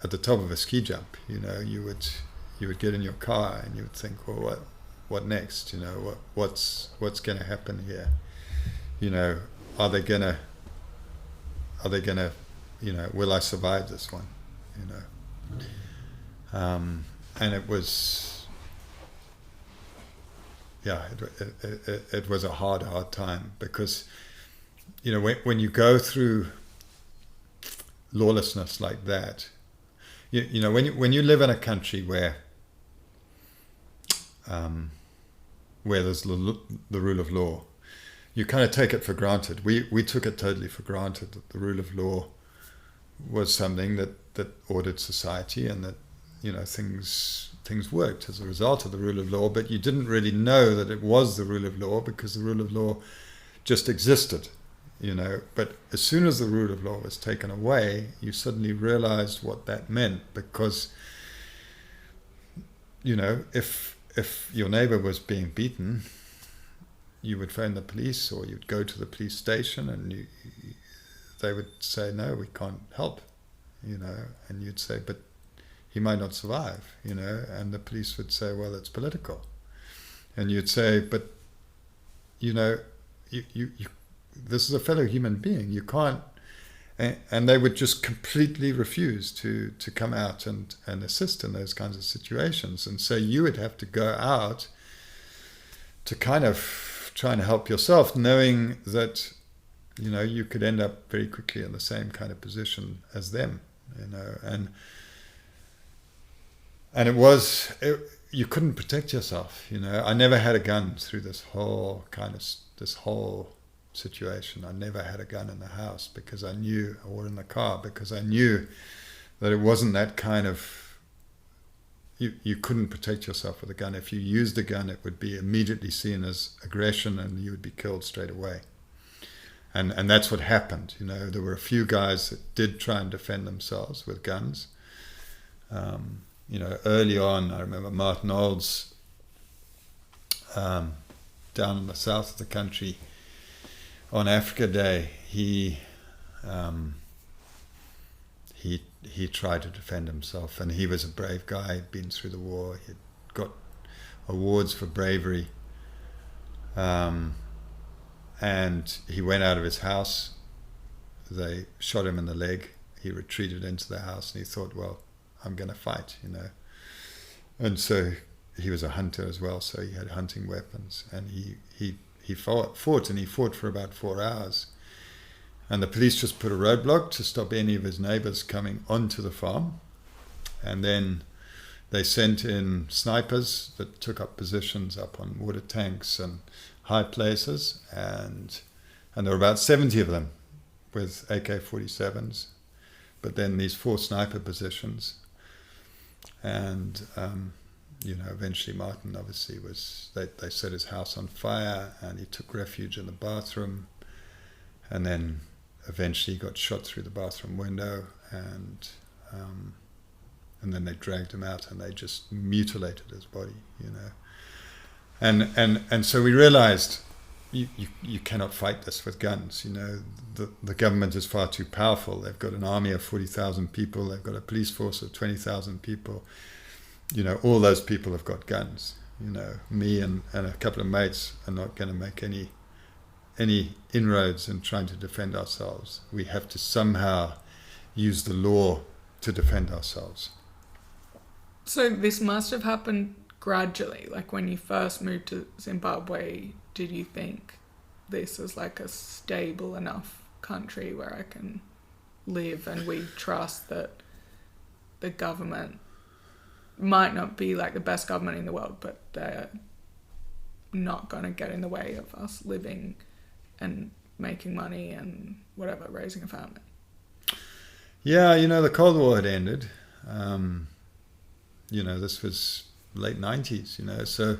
at the top of a ski jump. You would get in your car and you would think, well, what next? What's going to happen here? Are they gonna will I survive this one? And it was, it was a hard time, because when you go through lawlessness like that, when you live in a country where there's the rule of law, you kind of take it for granted. We took it totally for granted that the rule of law was something that ordered society, and that things worked as a result of the rule of law. But you didn't really know that it was the rule of law, because the rule of law just existed. But as soon as the rule of law was taken away, you suddenly realized what that meant, because if your neighbor was being beaten, you would phone the police, or you'd go to the police station, and they would say, no, we can't help, and you'd say, but he might not survive, and the police would say, well, it's political. And you'd say, but, you this is a fellow human being. You can't, and they would just completely refuse to come out and assist in those kinds of situations. And so you would have to go out to kind of try and help yourself, knowing that, you could end up very quickly in the same kind of position as them, and you couldn't protect yourself, I never had a gun through this whole situation. I never had a gun in the house because I knew, or in the car, because I knew that it wasn't that kind of, you couldn't protect yourself with a gun. If you used a gun, it would be immediately seen as aggression and you would be killed straight away. And that's what happened. There were a few guys that did try and defend themselves with guns. Early on, I remember Martin Olds, down in the south of the country, on Africa Day, he tried to defend himself, and he was a brave guy. He'd been through the war. He'd got awards for bravery. And he went out of his house. They shot him in the leg. He retreated into the house, and he thought, well, I'm going to fight, And so he was a hunter as well, so he had hunting weapons, and he fought, and he fought for about 4 hours. And the police just put a roadblock to stop any of his neighbors coming onto the farm. And then they sent in snipers that took up positions up on water tanks and high places. And there were about 70 of them with AK-47s. But then these 4 sniper positions. And, eventually Martin obviously they set his house on fire, and he took refuge in the bathroom. And then eventually got shot through the bathroom window, and then they dragged him out and they just mutilated his body, And so we realized you cannot fight this with guns. The government is far too powerful. They've got an army of 40,000 people. They've got a police force of 20,000 people. All those people have got guns. Me and a couple of mates are not going to make any inroads in trying to defend ourselves. We have to somehow use the law to defend ourselves. So this must have happened gradually. Like when you first moved to Zimbabwe, did you think this is like a stable enough country where I can live, and we trust that the government might not be like the best government in the world, but they're not going to get in the way of us living and making money and whatever, raising a family? Yeah, the Cold War had ended. This was late 90s, so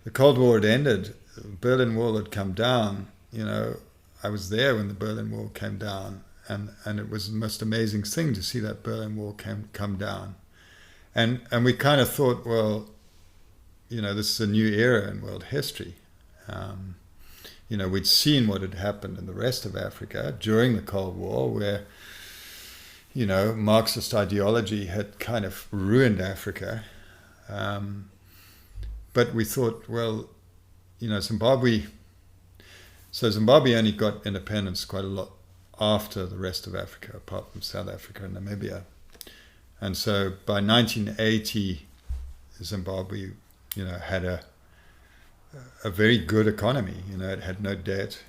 the Cold War had ended. The Berlin Wall had come down. I was there when the Berlin Wall came down, and it was the most amazing thing to see that Berlin Wall come down. And we kind of thought, well, this is a new era in world history. We'd seen what had happened in the rest of Africa during the Cold War, where, Marxist ideology had kind of ruined Africa. But we thought, well, Zimbabwe only got independence quite a lot after the rest of Africa, apart from South Africa and Namibia. And so by 1980, Zimbabwe, had a very good economy. It had no debt.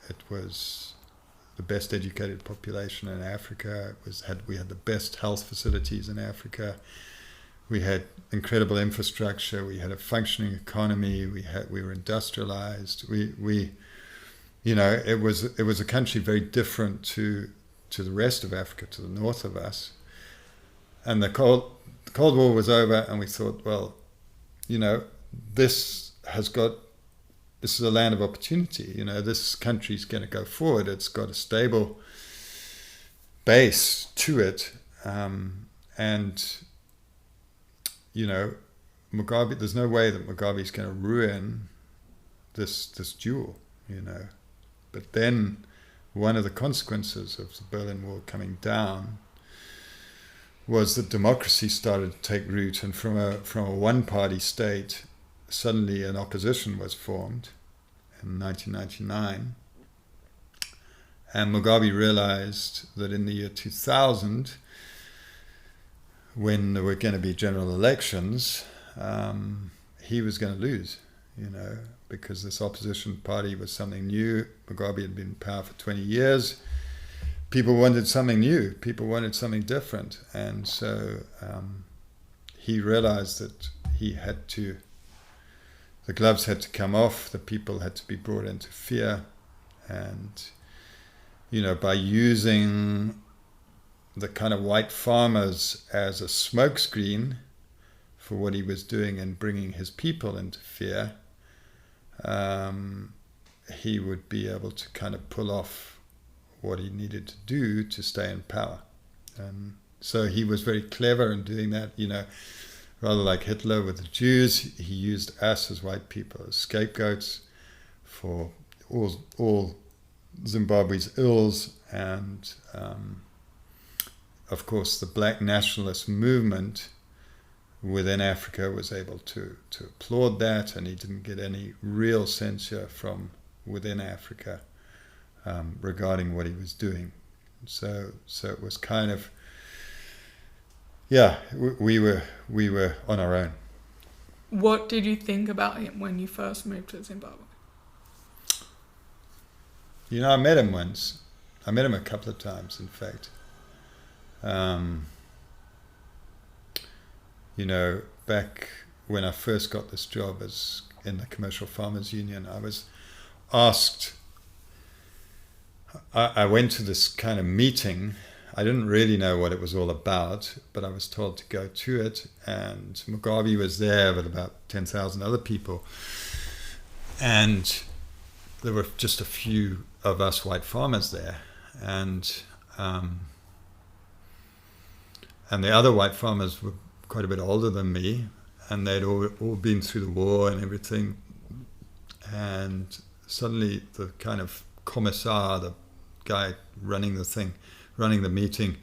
It was the best educated population in Africa. We had the best health facilities in Africa. We had incredible infrastructure. We had a functioning economy. We were industrialized. It was a country very different to the rest of Africa, to the north of us. And the Cold War was over, and we thought, well, this is a land of opportunity. This country's going to go forward. It's got a stable base to it, and Mugabe. There's no way that Mugabe's going to ruin this duel. But then one of the consequences of the Berlin Wall coming down was that democracy started to take root, and from a one-party state, suddenly an opposition was formed in 1999. And Mugabe realized that in the year 2000, when there were going to be general elections, he was going to lose, because this opposition party was something new. Mugabe had been in power for 20 years. People wanted something new. People wanted something different. And so he realized that the gloves had to come off, the people had to be brought into fear. And, by using the kind of white farmers as a smokescreen for what he was doing and bringing his people into fear, he would be able to kind of pull off what he needed to do to stay in power. So he was very clever in doing that, rather like Hitler with the Jews. He used us as white people as scapegoats for all Zimbabwe's ills. And of course the black nationalist movement within Africa was able to applaud that, and he didn't get any real censure from within Africa regarding what he was doing. So it was kind of, we were on our own. What did you think about him when you first moved to Zimbabwe? I met him once. I met him a couple of times, in fact. Back when I first got this job as in the Commercial Farmers Union, I was asked, I went to this kind of meeting. I didn't really know what it was all about, but I was told to go to it, and Mugabe was there with about 10,000 other people, and there were just a few of us white farmers there, and the other white farmers were quite a bit older than me, and they'd all been through the war and everything. And suddenly the kind of commissar, the guy running the meeting,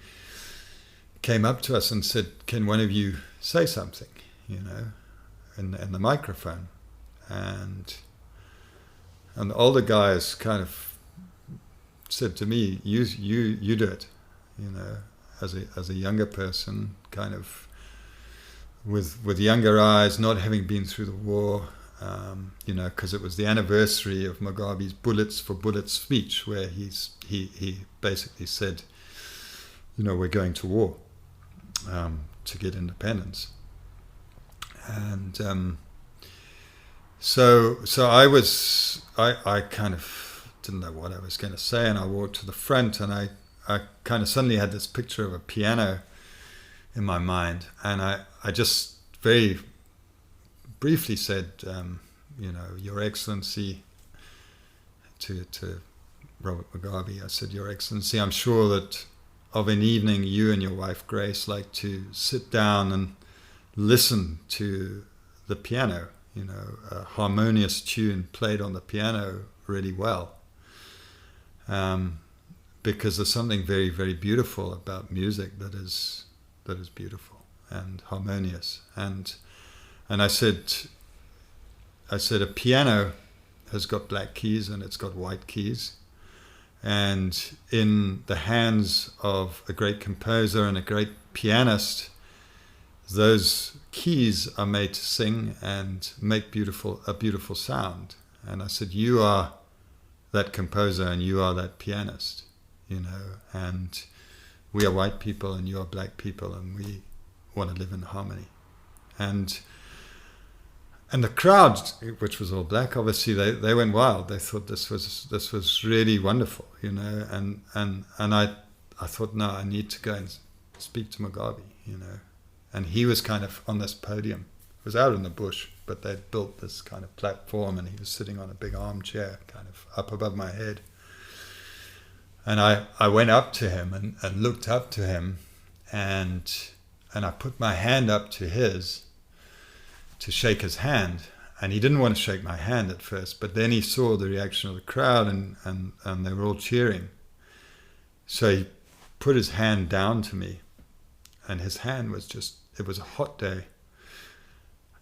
came up to us and said, "Can one of you say something, in the microphone?" And the older guys kind of said to me, you do it, as a younger person, kind of with younger eyes, not having been through the war, because it was the anniversary of Mugabe's Bullets for Bullets speech, where he basically said, we're going to war to get independence. And so I kind of didn't know what I was going to say, and I walked to the front, and I kind of suddenly had this picture of a piano in my mind, and I just very briefly said, Your Excellency, to Robert Mugabe, I said, "Your Excellency, I'm sure that of an evening you and your wife Grace like to sit down and listen to the piano, a harmonious tune played on the piano really well. Because there's something very, very beautiful about music that is beautiful and harmonious." And I said, a piano has got black keys and it's got white keys. And in the hands of a great composer and a great pianist, those keys are made to sing and make a beautiful sound. And I said, you are that composer and you are that pianist, and we are white people and you are black people, and we want to live in harmony. And the crowd, which was all black, obviously they went wild. They thought this was really wonderful, and I thought, no, I need to go and speak to Mugabe, and he was kind of on this podium. It was out in the bush, but they'd built this kind of platform, and he was sitting on a big armchair kind of up above my head. And I went up to him and looked up to him, and I put my hand up to his to shake his hand. And he didn't want to shake my hand at first, but then he saw the reaction of the crowd, and they were all cheering. So he put his hand down to me, and his hand was it was a hot day,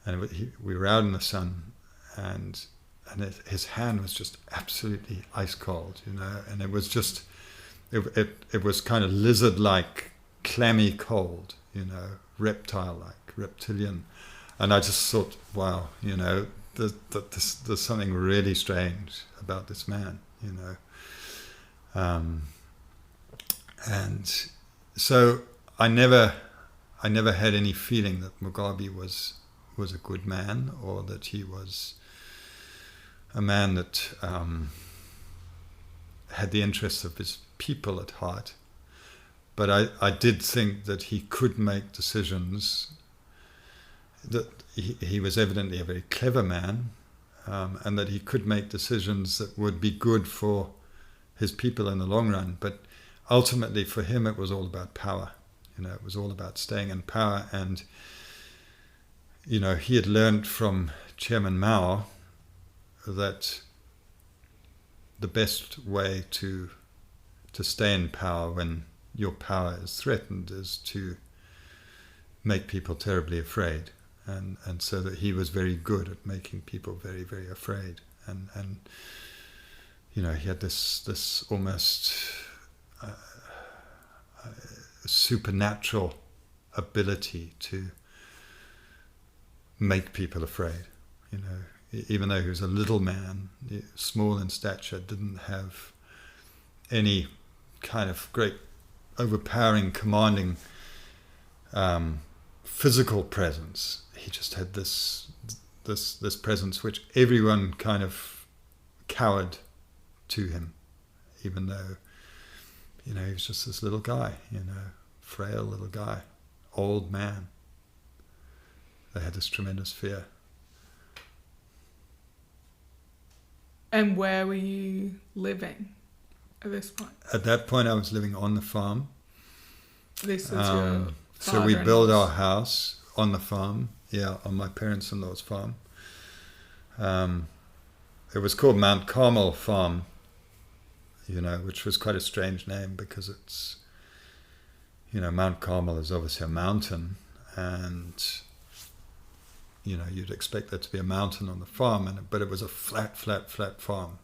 and we were out in the sun, and his hand was just absolutely ice cold, and it was just, it was kind of lizard-like, clammy cold, reptile-like, reptilian. And I just thought, wow, there's something really strange about this man, and so I never had any feeling that Mugabe was a good man, or that he was a man that had the interests of his people at heart. But I did think that he could make decisions, that he was evidently a very clever man, and that he could make decisions that would be good for his people in the long run. But ultimately for him it was all about power. It was all about staying in power. And he had learned from Chairman Mao that the best way to stay in power when your power is threatened is to make people terribly afraid. And so that he was very good at making people very, very afraid. And he had this almost supernatural ability to make people afraid. Even though he was a little man, small in stature, didn't have any kind of great overpowering, commanding physical presence. He just had this presence which everyone kind of cowered to him, even though he was just this little guy, frail little guy, old man. They had this tremendous fear. And where were you living at this point? At that point I was living on the farm. This was your so we built our house on the farm, on my parents-in-law's farm. It was called Mount Carmel Farm, which was quite a strange name, because it's, Mount Carmel is obviously a mountain, and you'd expect there to be a mountain on the farm, but it was a flat farm,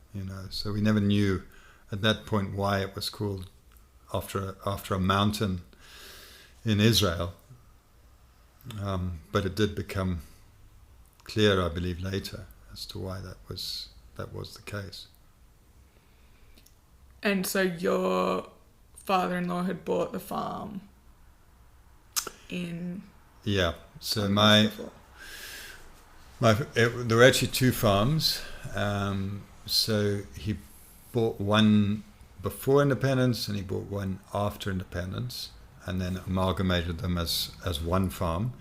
so we never knew at that point why it was called after a mountain in Israel. But it did become clear, I believe, later as to why that was the case. And so your father-in-law had bought the farm in... Yeah, so there were actually two farms. So he bought one before independence and he bought one after independence, and then amalgamated them as one farm.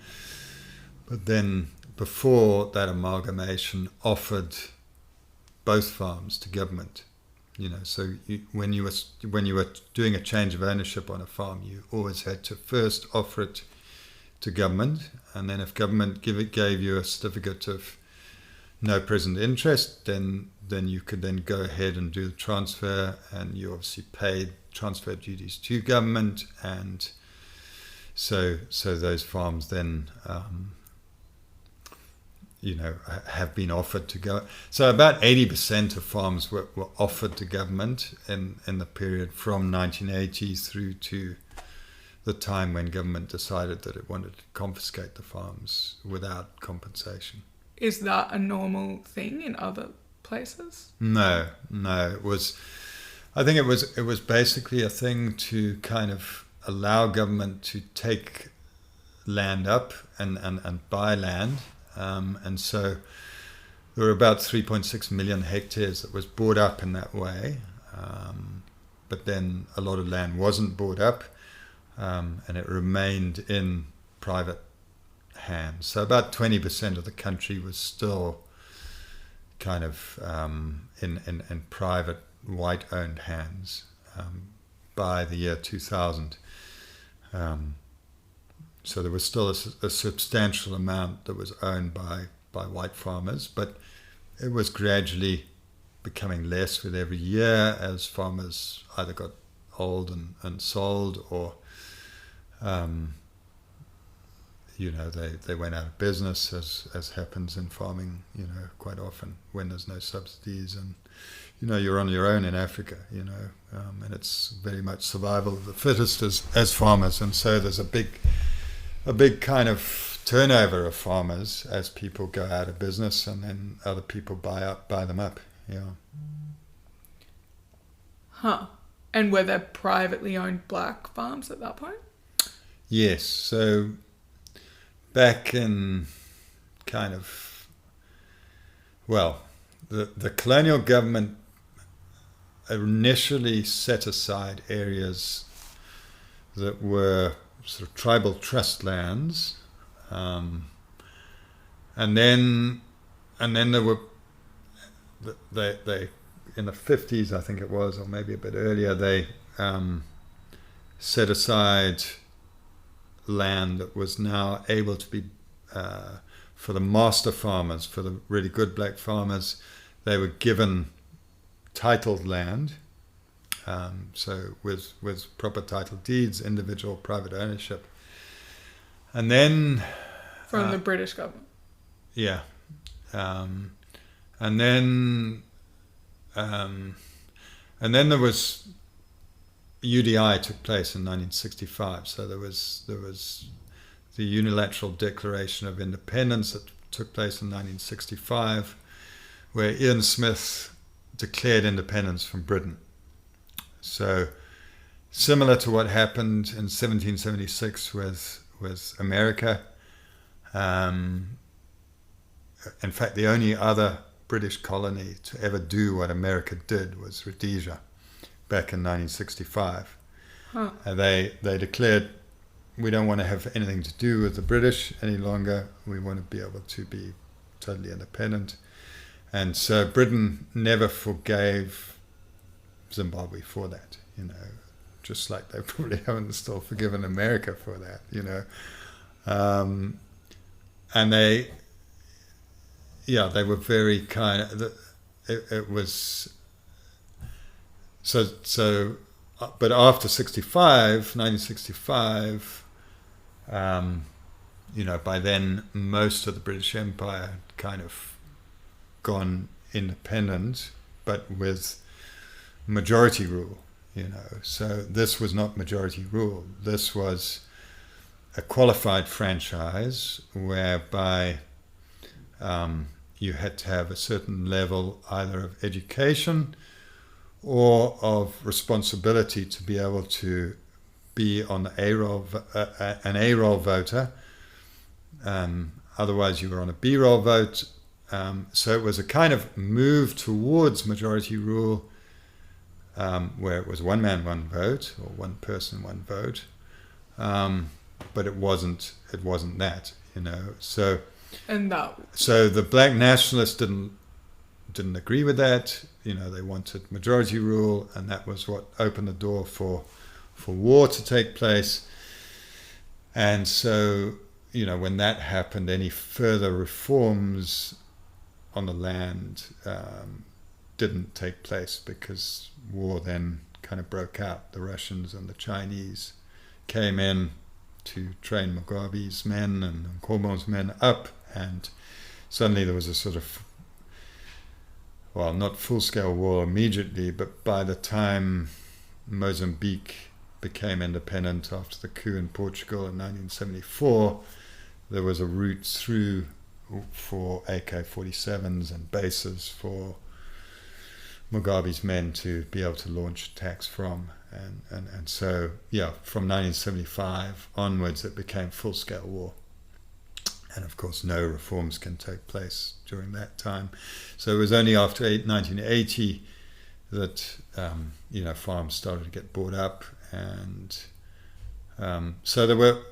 But then before that amalgamation, offered both farms to government. So when you were doing a change of ownership on a farm, you always had to first offer it to government, and then if government gave you a certificate of no present interest, then you could then go ahead and do the transfer, and you obviously paid transfer duties to government, and so those farms then have been offered to go. So about 80% of farms were offered to government in the period from 1980 through to the time when government decided that it wanted to confiscate the farms without compensation. Is that a normal thing in other places? No. I think it was basically a thing to kind of allow government to take land up and buy land. And so there were about 3.6 million hectares that was bought up in that way. But then a lot of land wasn't bought up, and it remained in private hands. So about 20% of the country was still kind of in private, white-owned hands by the year 2000. So there was still a substantial amount that was owned by white farmers, but it was gradually becoming less with every year as farmers either got old and sold, or they went out of business, as happens in farming, quite often when there's no subsidies, and you're on your own in Africa, and it's very much survival of the fittest as farmers, and so there's a big kind of turnover of farmers as people go out of business, and then other people buy them up. Yeah. Huh. And were there privately owned black farms at that point? Yes. So back in the colonial government initially set aside areas that were sort of tribal trust lands, and then there were they in the 50s, I think it was, or maybe a bit earlier, they set aside land that was now able to be for the master farmers, for the really good black farmers. They were given titled land, so with proper title deeds, individual private ownership, and then from the British government. Yeah, and then there was UDI took place in 1965. So there was the unilateral Declaration of Independence that took place in 1965, where Ian Smith declared independence from Britain. So similar to what happened in 1776 with America. In fact, the only other British colony to ever do what America did was Rhodesia back in 1965. Huh. They declared, we don't want to have anything to do with the British any longer. We want to be able to be totally independent. And so Britain never forgave Zimbabwe for that, just like they probably haven't still forgiven America for that, and they were very kind of, it was, so, but after 1965, by then most of the British Empire had kind of gone independent, but with majority rule, So this was not majority rule. This was a qualified franchise whereby you had to have a certain level either of education or of responsibility to be able to be on the an A-roll voter. Otherwise, you were on a B-roll vote. So it was a kind of move towards majority rule, where it was one man, one vote, or one person, one vote. But it wasn't that, So the black nationalists didn't agree with that. They wanted majority rule, and that was what opened the door for war to take place. And so, when that happened, any further reforms on the land didn't take place, because war then kind of broke out. The Russians and the Chinese came in to train Mugabe's men and Nkomo's men up, and suddenly there was a sort of, well, not full-scale war immediately, but by the time Mozambique became independent after the coup in Portugal in 1974, there was a route through for AK-47s and bases for Mugabe's men to be able to launch attacks from. And so, from 1975 onwards, it became full-scale war. And of course, no reforms can take place during that time. So it was only after 1980 that, farms started to get bought up. And so there were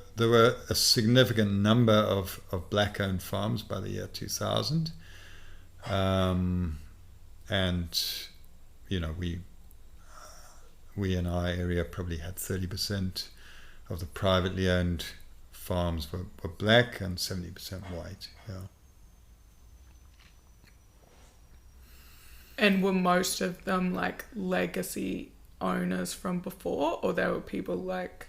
a significant number of black-owned farms by the year 2000. We in our area probably had 30% of the privately owned farms were black and 70% white. Yeah. And were most of them like legacy owners from before, or there were people like?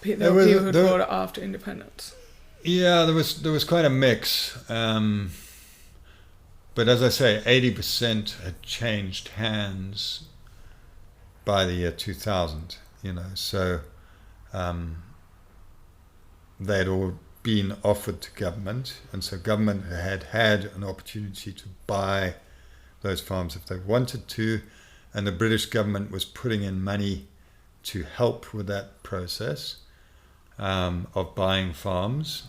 There were people who bought it after independence. Yeah, there was quite a mix. But as I say, 80% had changed hands by the year 2000, so they'd all been offered to government, and so government had an opportunity to buy those farms if they wanted to, and the British government was putting in money to help with that process of buying farms.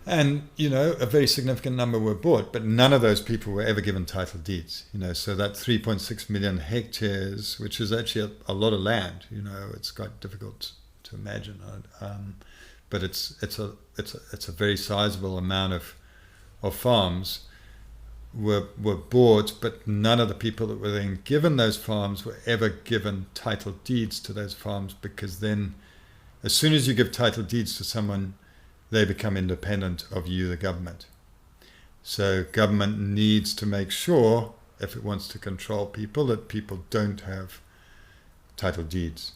And, a very significant number were bought, but none of those people were ever given title deeds. So that 3.6 million hectares, which is actually a lot of land, it's quite difficult to imagine. But it's a very sizable amount of farms were bought, but none of the people that were then given those farms were ever given title deeds to those farms, because then as soon as you give title deeds to someone, they become independent of you, the government. So government needs to make sure, if it wants to control people, that people don't have title deeds.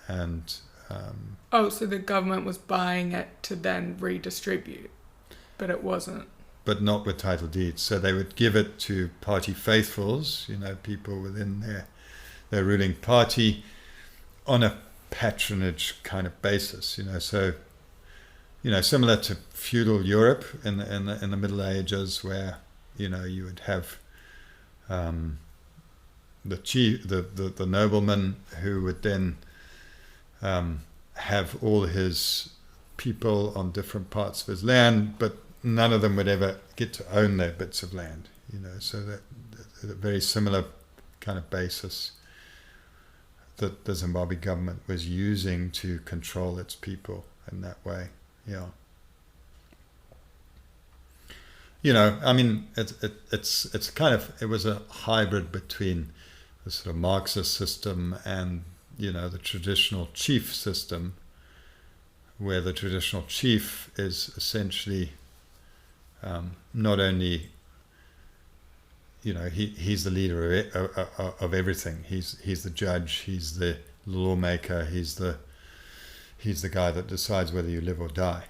And so the government was buying it to then redistribute, but it wasn't. But not with title deeds. So they would give it to party faithfuls, people within their ruling party, on a patronage kind of basis. So similar to feudal Europe in the Middle Ages, where you would have the chief, the nobleman, who would then have all his people on different parts of his land, but none of them would ever get to own their bits of land. So that a very similar kind of basis that the Zimbabwe government was using to control its people in that way. Yeah. It's kind of, it was a hybrid between the sort of Marxist system and, the traditional chief system, where the traditional chief is essentially not only, he's the leader of everything. He's the judge, he's the lawmaker, he's the guy that decides whether you live or die,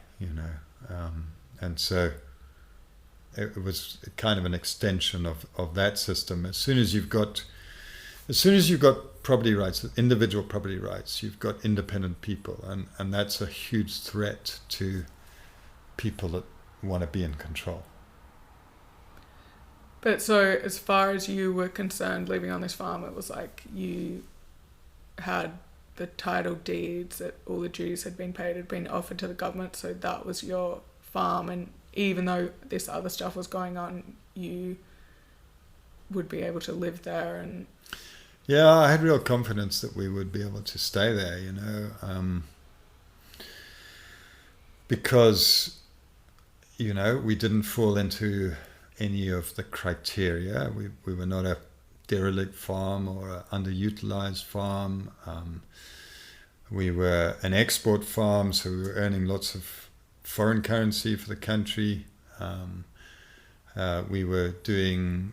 and so it was kind of an extension of that system. As soon as you've got property rights, individual property rights, you've got independent people, and that's a huge threat to people that want to be in control. But so as far as you were concerned, living on this farm, it was like you had the title deeds, that all the dues had been paid, had been offered to the government, so that was your farm, and even though this other stuff was going on, you would be able to live there. And yeah, I had real confidence that we would be able to stay there, because we didn't fall into any of the criteria. We were not a derelict farm or an underutilized farm. We were an export farm, so we were earning lots of foreign currency for the country. We were doing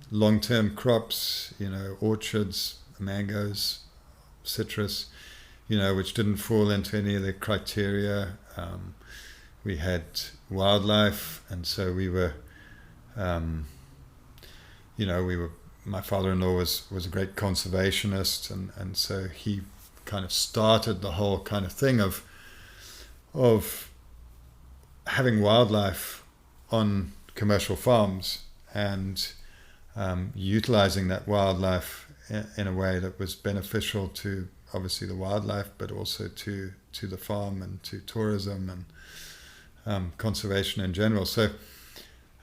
long-term crops, orchards, mangoes, citrus, which didn't fall into any of the criteria. We had wildlife, and so we were, my father-in-law was a great conservationist, and so he kind of started the whole kind of thing of having wildlife on commercial farms, and utilizing that wildlife in a way that was beneficial to obviously the wildlife, but also to the farm and to tourism and conservation in general. So,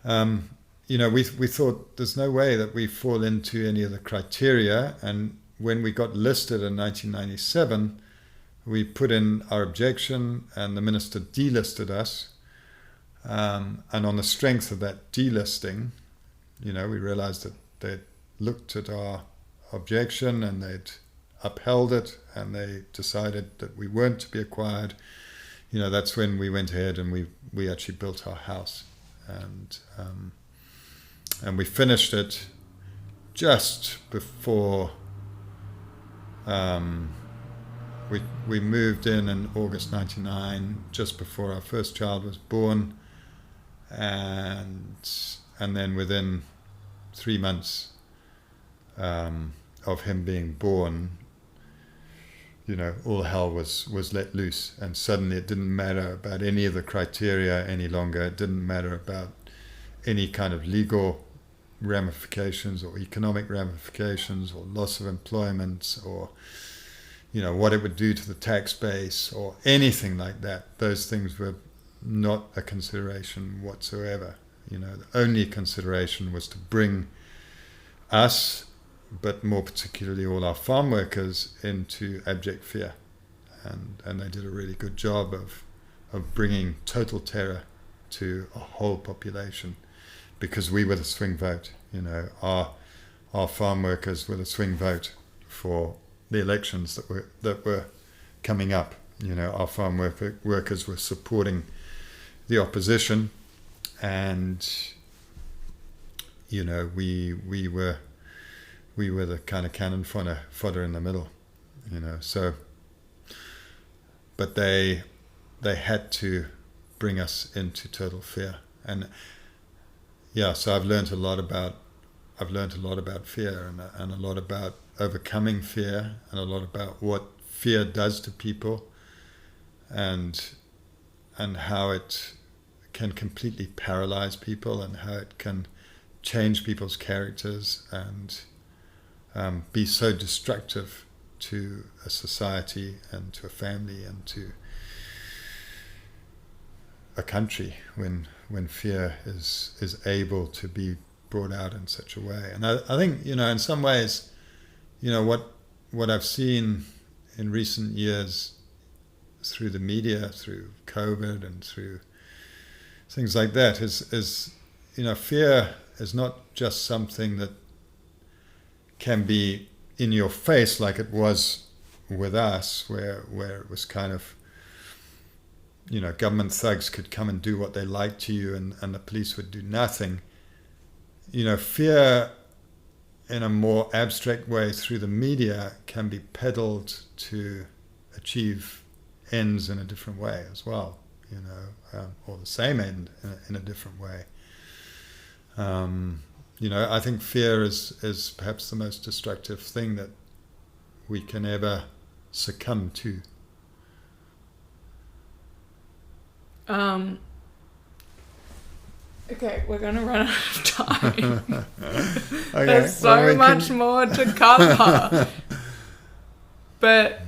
we thought there's no way that we fall into any of the criteria. And when we got listed in 1997, we put in our objection, and the minister delisted us. And on the strength of that delisting, we realized that they'd looked at our objection and they'd upheld it, and they decided that we weren't to be acquired. That's when we went ahead and we actually built our house, and we finished it just before we moved in August 99, just before our first child was born, and then within 3 months of him being born, all hell was let loose, and suddenly it didn't matter about any of the criteria any longer. It didn't matter about any kind of legal ramifications or economic ramifications or loss of employment or what it would do to the tax base or anything like that. Those things were not a consideration whatsoever. The only consideration was to bring us, but more particularly all our farm workers, into abject fear, and they did a really good job of bringing total terror to a whole population, because we were the swing vote. Our farm workers were the swing vote for the elections that were coming up. Our farm workers were supporting the opposition, and we were the kind of cannon fodder in the middle. So, but they had to bring us into total fear, and so I've learned a lot about fear, and a lot about overcoming fear, and a lot about what fear does to people, and how it can completely paralyze people, and how it can change people's characters, and be so destructive to a society and to a family and to a country when fear is able to be brought out in such a way. And I think, in some ways, what I've seen in recent years through the media, through COVID and through things like that is fear is not just something that can be in your face like it was with us, where it was kind of, government thugs could come and do what they liked to you, and the police would do nothing. Fear in a more abstract way through the media can be peddled to achieve ends in a different way as well, or the same end in a different way. I think fear is perhaps the most destructive thing that we can ever succumb to. Okay, we're going to run out of time. Okay, There's so much more to cover. But,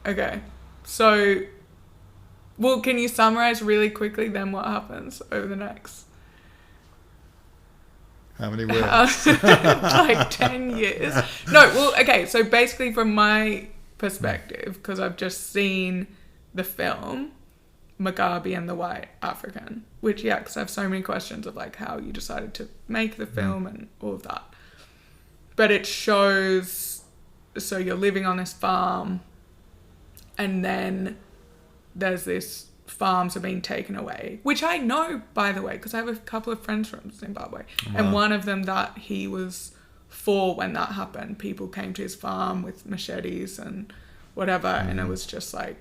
okay, so, can you summarize really quickly then what happens over the next? How many words? Like 10 years. No, okay, so basically from my perspective, because I've just seen the film Mugabe and the White African, which, because I have so many questions of like how you decided to make the film and all of that. But it shows, so you're living on this farm, and then there's this farms are being taken away, which I know, by the way, because I have a couple of friends from Zimbabwe. Wow. And one of them that he was for when that happened, people came to his farm with machetes and whatever, and it was just like,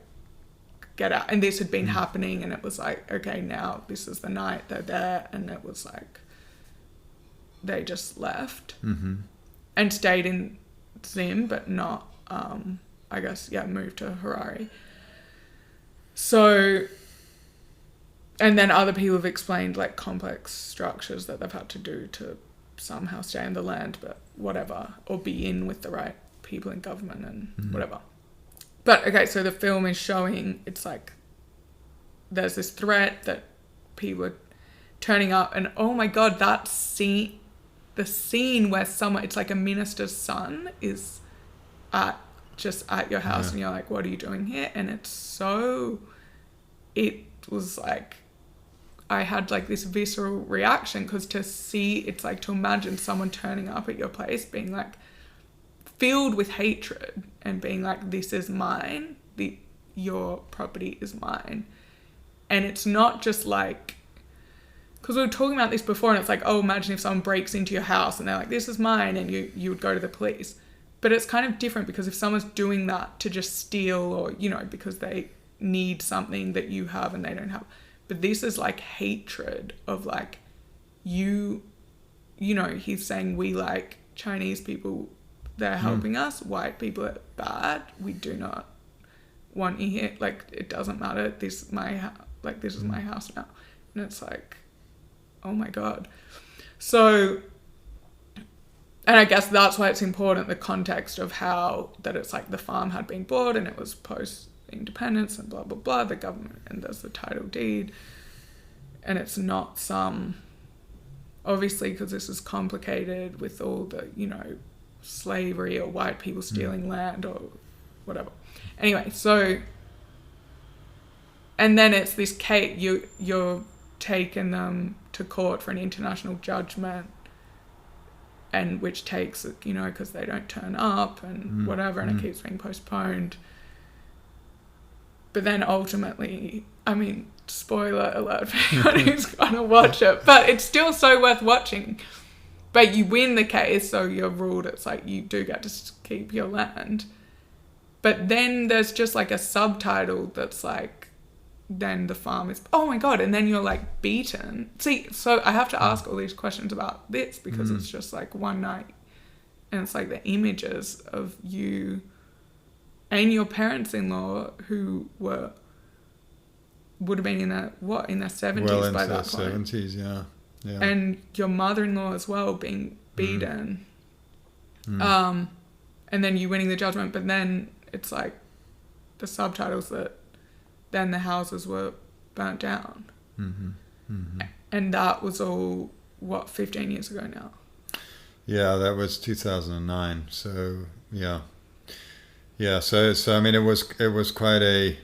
get out. And this had been happening, and it was like, okay, now this is the night they're there, and it was like they just left and stayed in Zim, but not moved to Harare. So, and then other people have explained like complex structures that they've had to do to somehow stay in the land, but whatever, or be in with the right people in government and whatever. But okay, so the film is showing, it's like there's this threat that people are turning up, and oh my God, that scene, the scene where someone, it's like a minister's son is at your house, and you're like, what are you doing here? And it was like, I had like this visceral reaction, because to see, it's like to imagine someone turning up at your place being like filled with hatred and being like, this is mine, your property is mine. And it's not just like, because we were talking about this before, and it's like, oh, imagine if someone breaks into your house and they're like, this is mine, and you would go to the police. But it's kind of different because if someone's doing that to just steal or, you know, because they need something that you have and they don't have. But this is like hatred of like, you know, he's saying we like Chinese people, they're helping us. White people are bad. We do not want you here. Like, it doesn't matter. This is my this is my house now. And it's like, oh my God. So, and I guess that's why it's important, the context of how that it's like the farm had been bought and it was post-independence and blah, blah, blah, the government, and there's the title deed. And it's not some, obviously, because this is complicated with all the, you know, slavery or white people stealing land or whatever. Anyway, so, and then it's this case, you're taking them to court for an international judgment, and which takes, you know, because they don't turn up and whatever, and it keeps being postponed. But then ultimately, I mean, spoiler alert for anyone who's going to watch it, but it's still so worth watching. But you win the case, so you're ruled, it's like you do get to keep your land. But then there's just like a subtitle that's like, then the farm is, oh my God, and then you're like beaten. See, so I have to ask all these questions about this because it's just like one night, and it's like the images of you and your parents-in-law who would have been in their 70s by that point. 70s, yeah. And your mother-in-law as well being beaten. And then you winning the judgment, but then it's like the subtitles that then the houses were burnt down. And that was all, 15 years ago now? Yeah, that was 2009. So, yeah. Yeah, so I mean, it was quite a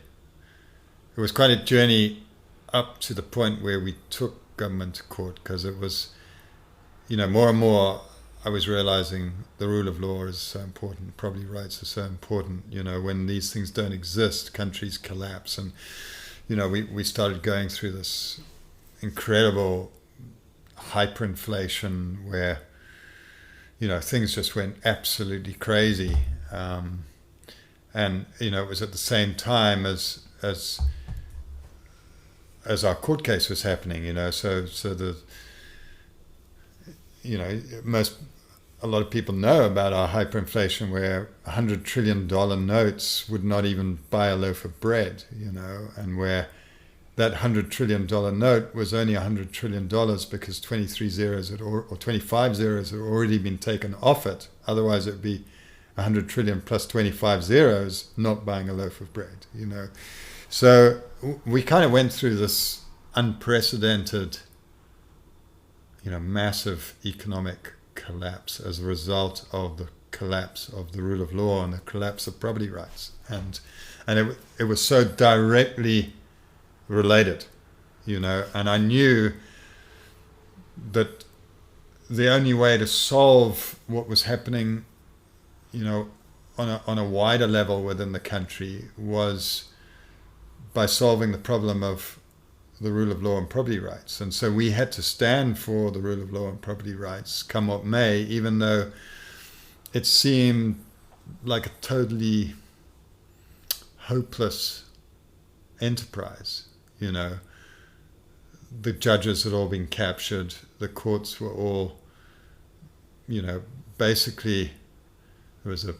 journey up to the point where we took government to court, because it was, you know, more and more I was realizing the rule of law is so important, property rights are so important. You know, when these things don't exist, countries collapse. And, you know, we started going through this incredible hyperinflation where, you know, things just went absolutely crazy. And, you know, it was at the same time as our court case was happening, you know, so the, you know, a lot of people know about our hyperinflation where $100 trillion notes would not even buy a loaf of bread, you know, and where that $100 trillion note was only $100 trillion because 23 zeros or 25 zeros had already been taken off it. Otherwise, it would be 100 trillion plus 25 zeros not buying a loaf of bread, you know. So we kind of went through this unprecedented, you know, massive economic collapse as a result of the collapse of the rule of law and the collapse of property rights. And it was so directly related, you know, and I knew that the only way to solve what was happening, you know, on a wider level within the country was by solving the problem of the rule of law and property rights. And so we had to stand for the rule of law and property rights, come what may, even though it seemed like a totally hopeless enterprise. You know, the judges had all been captured, the courts were all, you know, basically there was a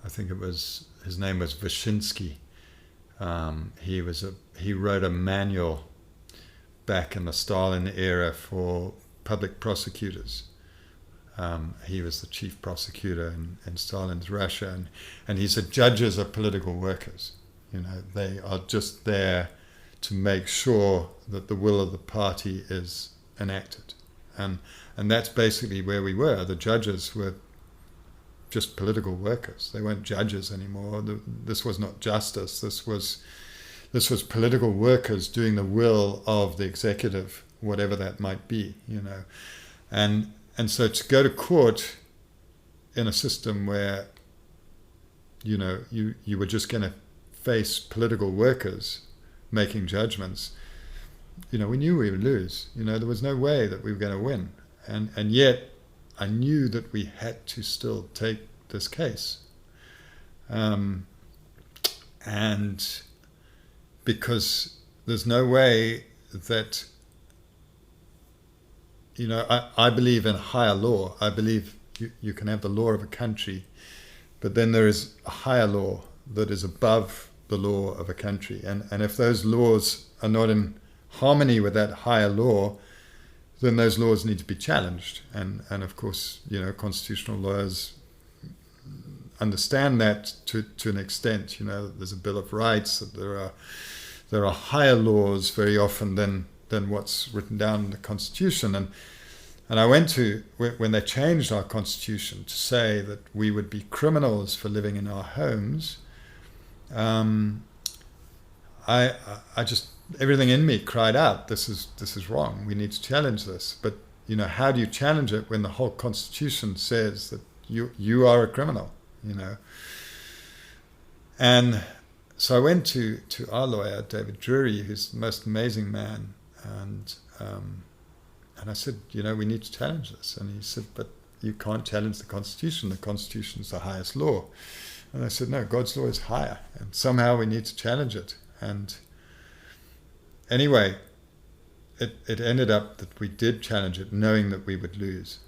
I think it was, his name was Wyszynski. He wrote a manual back in the Stalin era for public prosecutors. He was the chief prosecutor in Stalin's Russia, and he said judges are political workers. You know, they are just there to make sure that the will of the party is enacted, and that's basically where we were. The judges were just political workers. They weren't judges anymore. This was not justice. This was political workers doing the will of the executive, whatever that might be, you know. And so to go to court in a system where, you know, you were just going to face political workers making judgments, you know, we knew we would lose. You know, there was no way that we were going to win. And yet I knew that we had to still take this case. And because there's no way that, I believe in higher law. I believe you can have the law of a country, but then there is a higher law that is above the law of a country. And if those laws are not in harmony with that higher law, then those laws need to be challenged. And of course, constitutional lawyers understand that to an extent. There's a Bill of Rights, that there are higher laws very often than what's written down in the Constitution. And I went to, when they changed our Constitution to say that we would be criminals for living in our homes, I just, everything in me cried out, this is wrong. We need to challenge this. But how do you challenge it when the whole Constitution says that you are a criminal? And so I went to our lawyer, David Drury, who's the most amazing man, and I said, we need to challenge this. And he said, but you can't challenge the Constitution. The Constitution is the highest law. And I said, no, God's law is higher, and somehow we need to challenge it. And anyway, it ended up that we did challenge it, knowing that we would lose.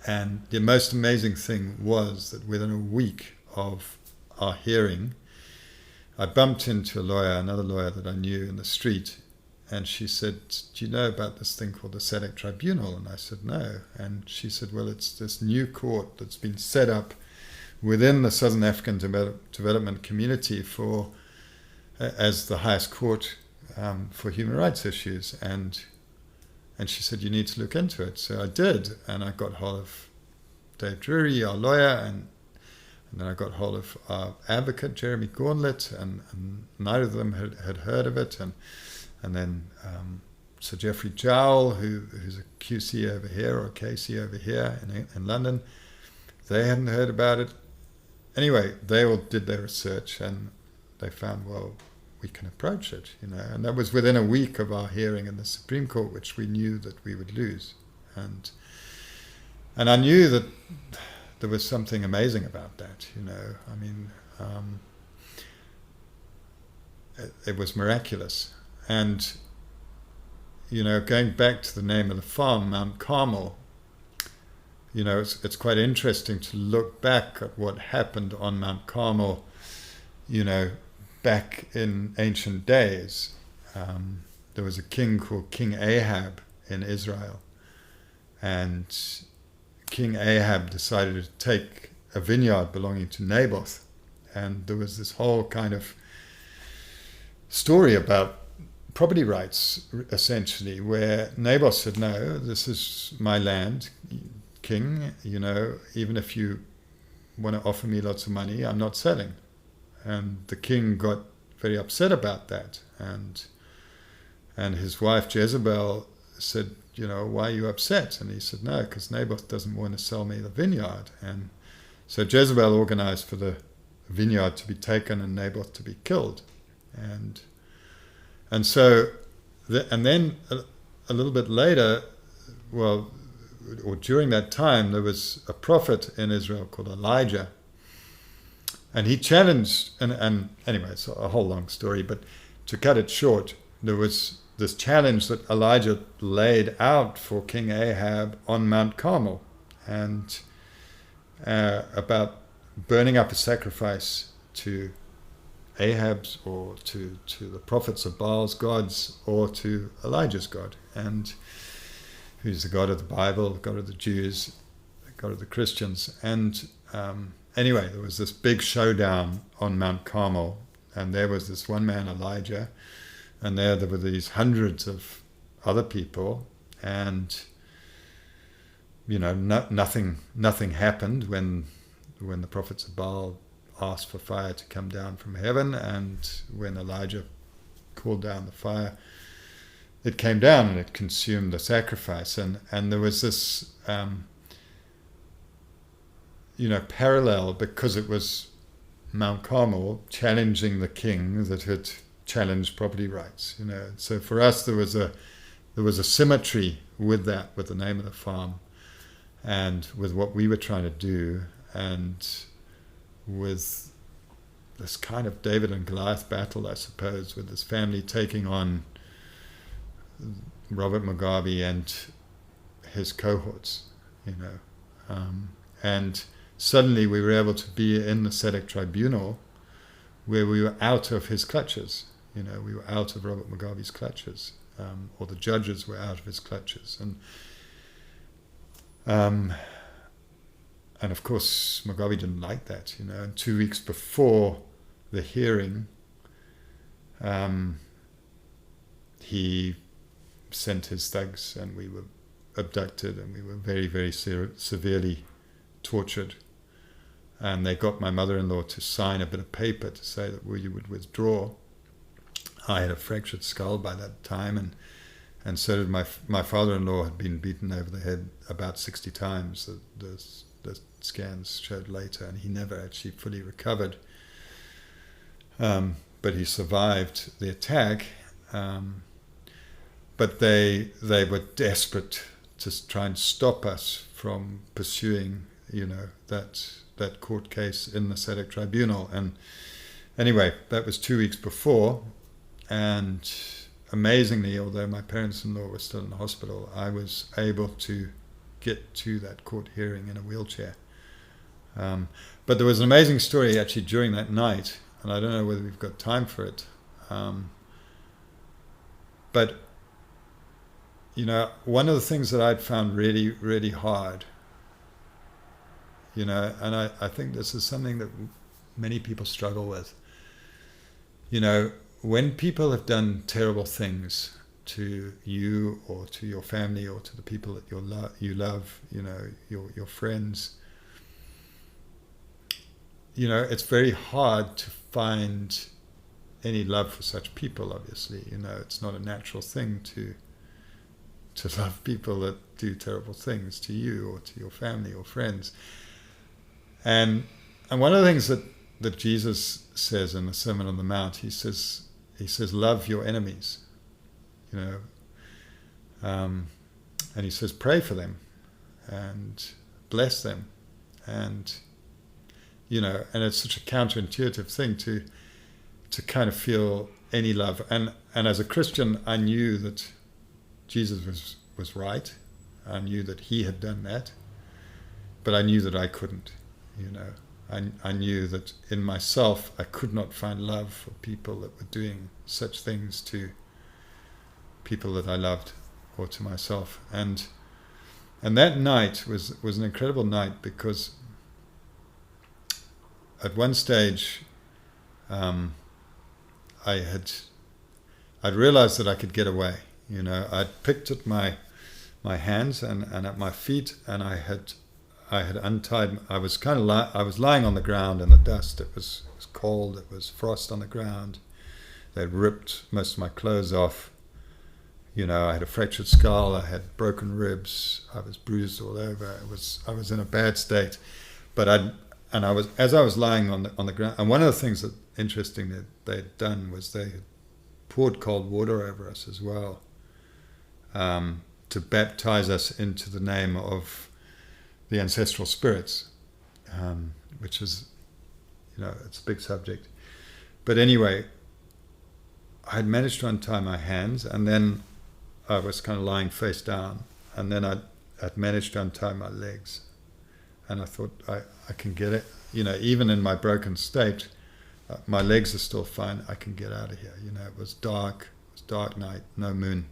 And the most amazing thing was that within a week of our hearing, I bumped into another lawyer that I knew in the street, and she said, do you know about this thing called the SADC Tribunal? And I said, no. And she said, well, it's this new court that's been set up within the Southern African Development Community as the highest court for human rights issues. And she said, you need to look into it. So I did, and I got hold of Dave Drury, our lawyer, and then I got hold of our advocate, Jeremy Gauntlet, and neither of them had heard of it. And then Sir Geoffrey Jowl, who's a QC over here, or a KC over here in London, they hadn't heard about it. Anyway, they all did their research, and they found, well, we can approach it, and that was within a week of our hearing in the Supreme Court, which we knew that we would lose. And I knew that there was something amazing about that, I mean, it was miraculous. And, going back to the name of the farm, Mount Carmel, it's quite interesting to look back at what happened on Mount Carmel, back in ancient days. There was a king called King Ahab in Israel, and King Ahab decided to take a vineyard belonging to Naboth, and there was this whole kind of story about property rights, essentially, where Naboth said, no, this is my land, king, even if you want to offer me lots of money, I'm not selling. And the king got very upset about that. And his wife Jezebel said, why are you upset? And he said, no, because Naboth doesn't want to sell me the vineyard. And so Jezebel organized for the vineyard to be taken and Naboth to be killed. And then a little bit later, or during that time, there was a prophet in Israel called Elijah. And he challenged, and anyway, it's a whole long story, but to cut it short, there was this challenge that Elijah laid out for King Ahab on Mount Carmel, and about burning up a sacrifice to Ahab's or to the prophets of Baal's gods or to Elijah's God, and who's the God of the Bible, the God of the Jews, the God of the Christians. And anyway, there was this big showdown on Mount Carmel, and there was this one man, Elijah, and there were these hundreds of other people, and nothing happened when the prophets of Baal asked for fire to come down from heaven, and when Elijah called down the fire, it came down and it consumed the sacrifice. And there was this parallel, because it was Mount Carmel challenging the king that had challenged property rights. So for us there was a symmetry with that, with the name of the farm. and with what we were trying to do, and with this kind of David and Goliath battle, I suppose, with this family taking on Robert Mugabe and his cohorts, and suddenly we were able to be in the SADC tribunal where we were out of his clutches. We were out of Robert Mugabe's clutches, or the judges were out of his clutches. And of course, Mugabe didn't like that, And 2 weeks before the hearing, he sent his thugs, and we were abducted, and we were very, very severely tortured. And they got my mother-in-law to sign a bit of paper to say that we would withdraw. I had a fractured skull by that time, and so did my father-in-law. Had been beaten over the head about 60 times. The scans showed later, and he never actually fully recovered. But he survived the attack. But they were desperate to try and stop us from pursuing, that court case in the SADC tribunal. And anyway, that was 2 weeks before, and amazingly, although my parents-in-law were still in the hospital, I was able to get to that court hearing in a wheelchair. But there was an amazing story actually during that night, and I don't know whether we've got time for it. But one of the things that I'd found really, really hard, and I think this is something that many people struggle with. When people have done terrible things to you or to your family or to the people that you love, your friends, it's very hard to find any love for such people, obviously. It's not a natural thing to love people that do terrible things to you or to your family or friends. And one of the things that Jesus says in the Sermon on the Mount, he says, love your enemies, and he says, pray for them and bless them. And, and it's such a counterintuitive thing to kind of feel any love. And as a Christian, I knew that Jesus was right. I knew that he had done that, but I knew that I couldn't, I knew that in myself I could not find love for people that were doing such things to people that I loved or to myself. And that night was an incredible night, because at one stage I'd realized that I could get away. I'd picked at my hands and at my feet, and I had untied. I was I was lying on the ground in the dust. It was cold. It was frost on the ground. They'd ripped most of my clothes off. I had a fractured skull. I had broken ribs. I was bruised all over. I was in a bad state. But as I was lying on the ground. And one of the things that interesting that they'd done was they had poured cold water over us as well, to baptize us into the name of the ancestral spirits, which is, it's a big subject. But anyway, I had managed to untie my hands, and then I was kind of lying face down, and then I'd managed to untie my legs, and I thought I can get it. Even in my broken state, my legs are still fine. I can get out of here. It was dark. It was dark night, no moon.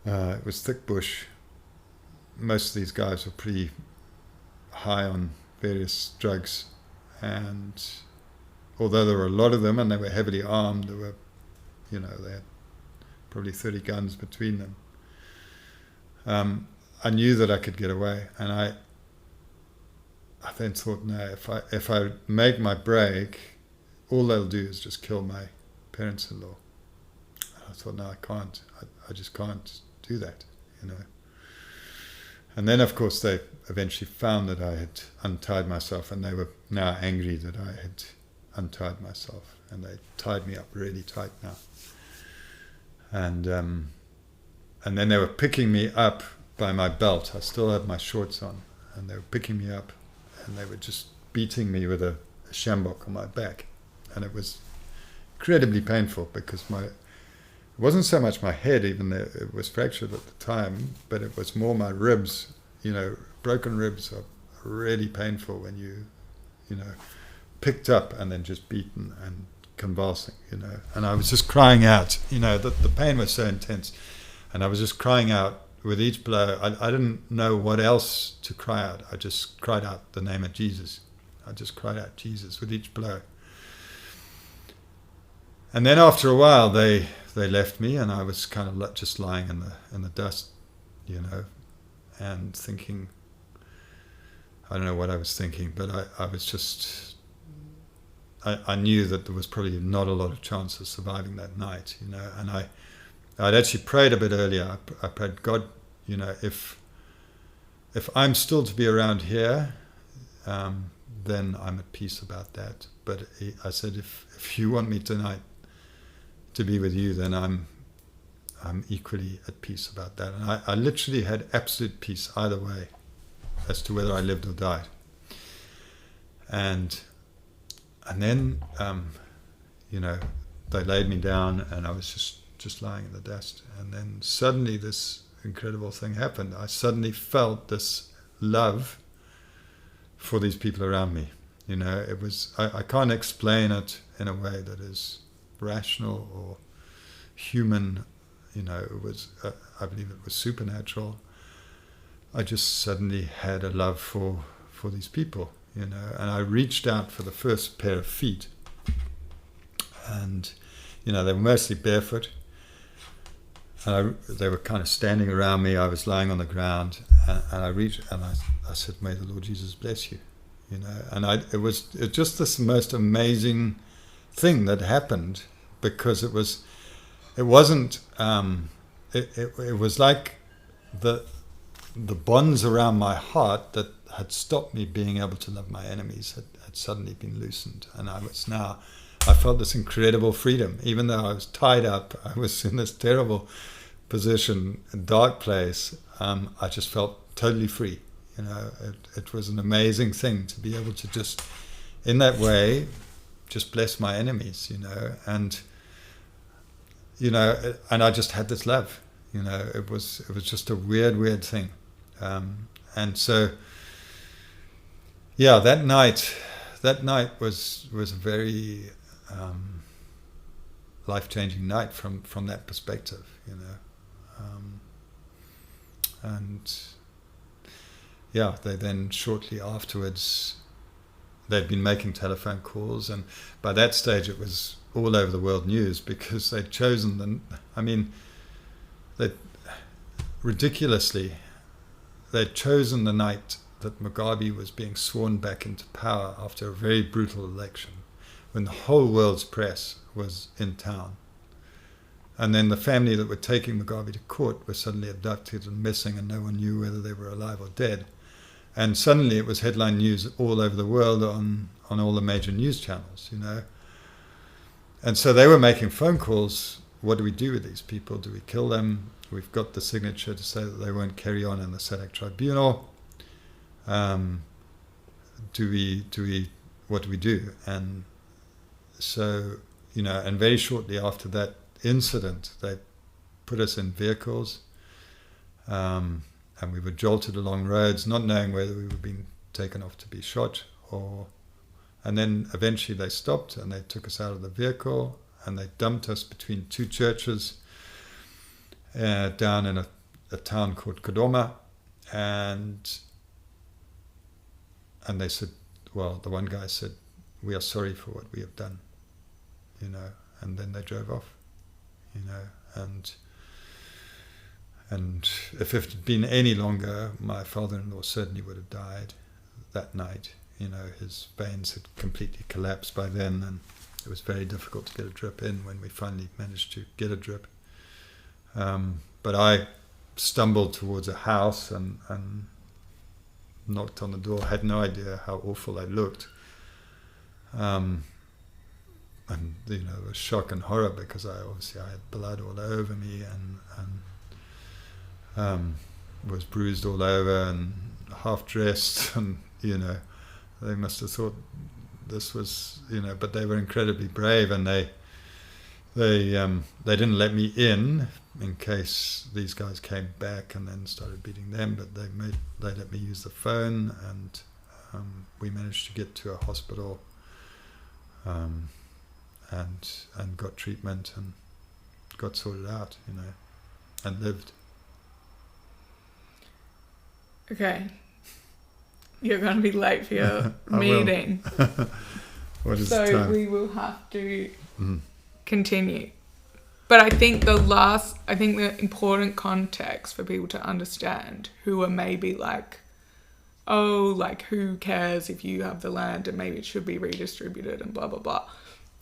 It was thick bush. Most of these guys were pretty high on various drugs, and although there were a lot of them and they were heavily armed, there were, they had probably 30 guns between them. I knew that I could get away, and I then thought, no, if I make my break, all they'll do is just kill my parents-in-law. I thought, no, I can't. I just can't do that, And then, of course, they eventually found that I had untied myself, and they were now angry that I had untied myself, and they tied me up really tight now. And then they were picking me up by my belt. I still had my shorts on, and they were picking me up, and they were just beating me with a sjambok on my back, and it was incredibly painful because it wasn't so much my head, even though it was fractured at the time, but it was more my ribs. Broken ribs are really painful when you picked up and then just beaten and convulsing, and I was just crying out, the pain was so intense, and I was just crying out with each blow. I didn't know what else to cry out. I just cried out the name of Jesus. I just cried out Jesus with each blow. And then after a while, they left me, and I was kind of just lying in the dust, and thinking. I don't know what I was thinking, but I was just. I knew that there was probably not a lot of chance of surviving that night, and I'd actually prayed a bit earlier. I prayed, God, if I'm still to be around here, then I'm at peace about that. But I said, if you want me tonight to be with you, then I'm equally at peace about that. And I literally had absolute peace either way as to whether I lived or died. And then, they laid me down, and I was just lying in the dust. And then suddenly this incredible thing happened. I suddenly felt this love for these people around me. It was, I can't explain it in a way that is rational or human. It was, I believe it was supernatural. I just suddenly had a love for these people, and I reached out for the first pair of feet, and they were mostly barefoot, and they were kind of standing around me. I was lying on the ground, and I reached and I said, "May the Lord Jesus bless you," and it was just this most amazing thing that happened, because it wasn't it was like the bonds around my heart that had stopped me being able to love my enemies had suddenly been loosened, and I felt this incredible freedom. Even though I was tied up, I was in this terrible position, a dark place, I just felt totally free. It was an amazing thing to be able to just, in that way, just bless my enemies, and I just had this love. It was just a weird thing. And so, yeah, that night was a very life-changing night from that perspective, and yeah, they then shortly afterwards, they'd been making telephone calls, and by that stage it was all over the world news, because they'd chosen ridiculously, they'd chosen the night that Mugabe was being sworn back into power after a very brutal election, when the whole world's press was in town. And then the family that were taking Mugabe to court were suddenly abducted and missing, and no one knew whether they were alive or dead. And suddenly it was headline news all over the world on all the major news channels, And so they were making phone calls. What do we do with these people? Do we kill them? We've got the signature to say that they won't carry on in the SADC tribunal. What do we do? And so, and very shortly after that incident, they put us in vehicles, and we were jolted along roads, not knowing whether we were being taken off to be shot and then eventually they stopped and they took us out of the vehicle, and they dumped us between two churches down in a town called Kodoma, and they said, well, the one guy said, "We are sorry for what we have done," and then they drove off, and if it had been any longer, my father-in-law certainly would have died that night. His veins had completely collapsed by then, and it was very difficult to get a drip in when we finally managed to get a drip. But I stumbled towards a house and knocked on the door. I had no idea how awful I looked. And there was shock and horror, because I had blood all over me, and was bruised all over and half dressed, and they must have thought this was, but they were incredibly brave, and they didn't let me in case these guys came back and then started beating them, but they let me use the phone, and we managed to get to a hospital, and got treatment and got sorted out, and lived. Okay. You're going to be late for your meeting. What is the time? We will have to continue. But I think the important context for people to understand who are maybe like, oh, like, who cares if you have the land and maybe it should be redistributed and blah, blah, blah,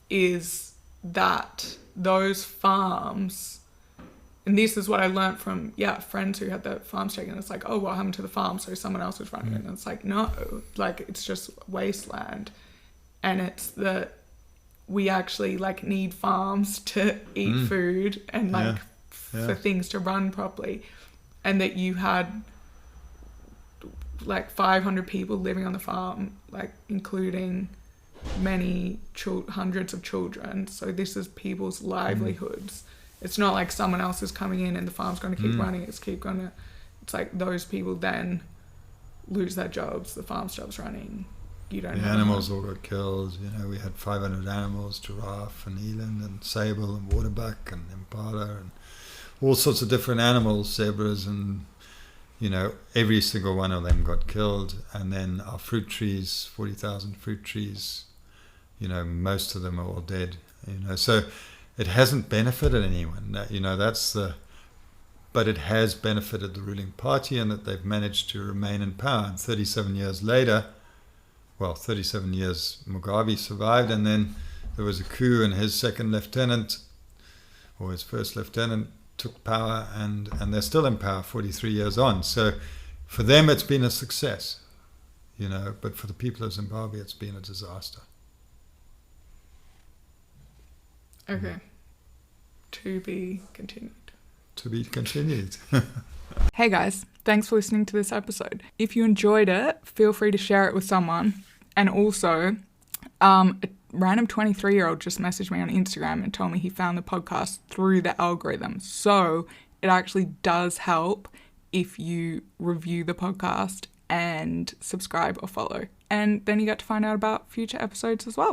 is that those farms, and this is what I learned from, friends who had the farms taken. It's like, oh, what happened to the farm? So someone else was running it. And it's like, no, like, it's just wasteland. And it's that we actually, like, need farms to eat food and, like, for things to run properly. And that you had, like, 500 people living on the farm, like, including many hundreds of children. So this is people's livelihoods. It's not like someone else is coming in and the farm's going to keep running. It's like those people then lose their jobs. The farm stops running. The animals all got killed. We had 500 animals: giraffe and eland and sable and waterbuck and impala and all sorts of different animals, zebras, and every single one of them got killed. And then our fruit trees, 40,000 fruit trees, most of them are all dead. So it hasn't benefited anyone. But it has benefited the ruling party, and that they've managed to remain in power. And 37 years later, 37 years Mugabe survived, and then there was a coup, and his second lieutenant, or his first lieutenant, took power, and they're still in power 43 years on. So for them it's been a success, but for the people of Zimbabwe it's been a disaster. Okay. To be continued. To be continued. Hey guys, thanks for listening to this episode. If you enjoyed it, feel free to share it with someone. And also, a random 23-year-old just messaged me on Instagram and told me he found the podcast through the algorithm. So it actually does help if you review the podcast and subscribe or follow. And then you get to find out about future episodes as well.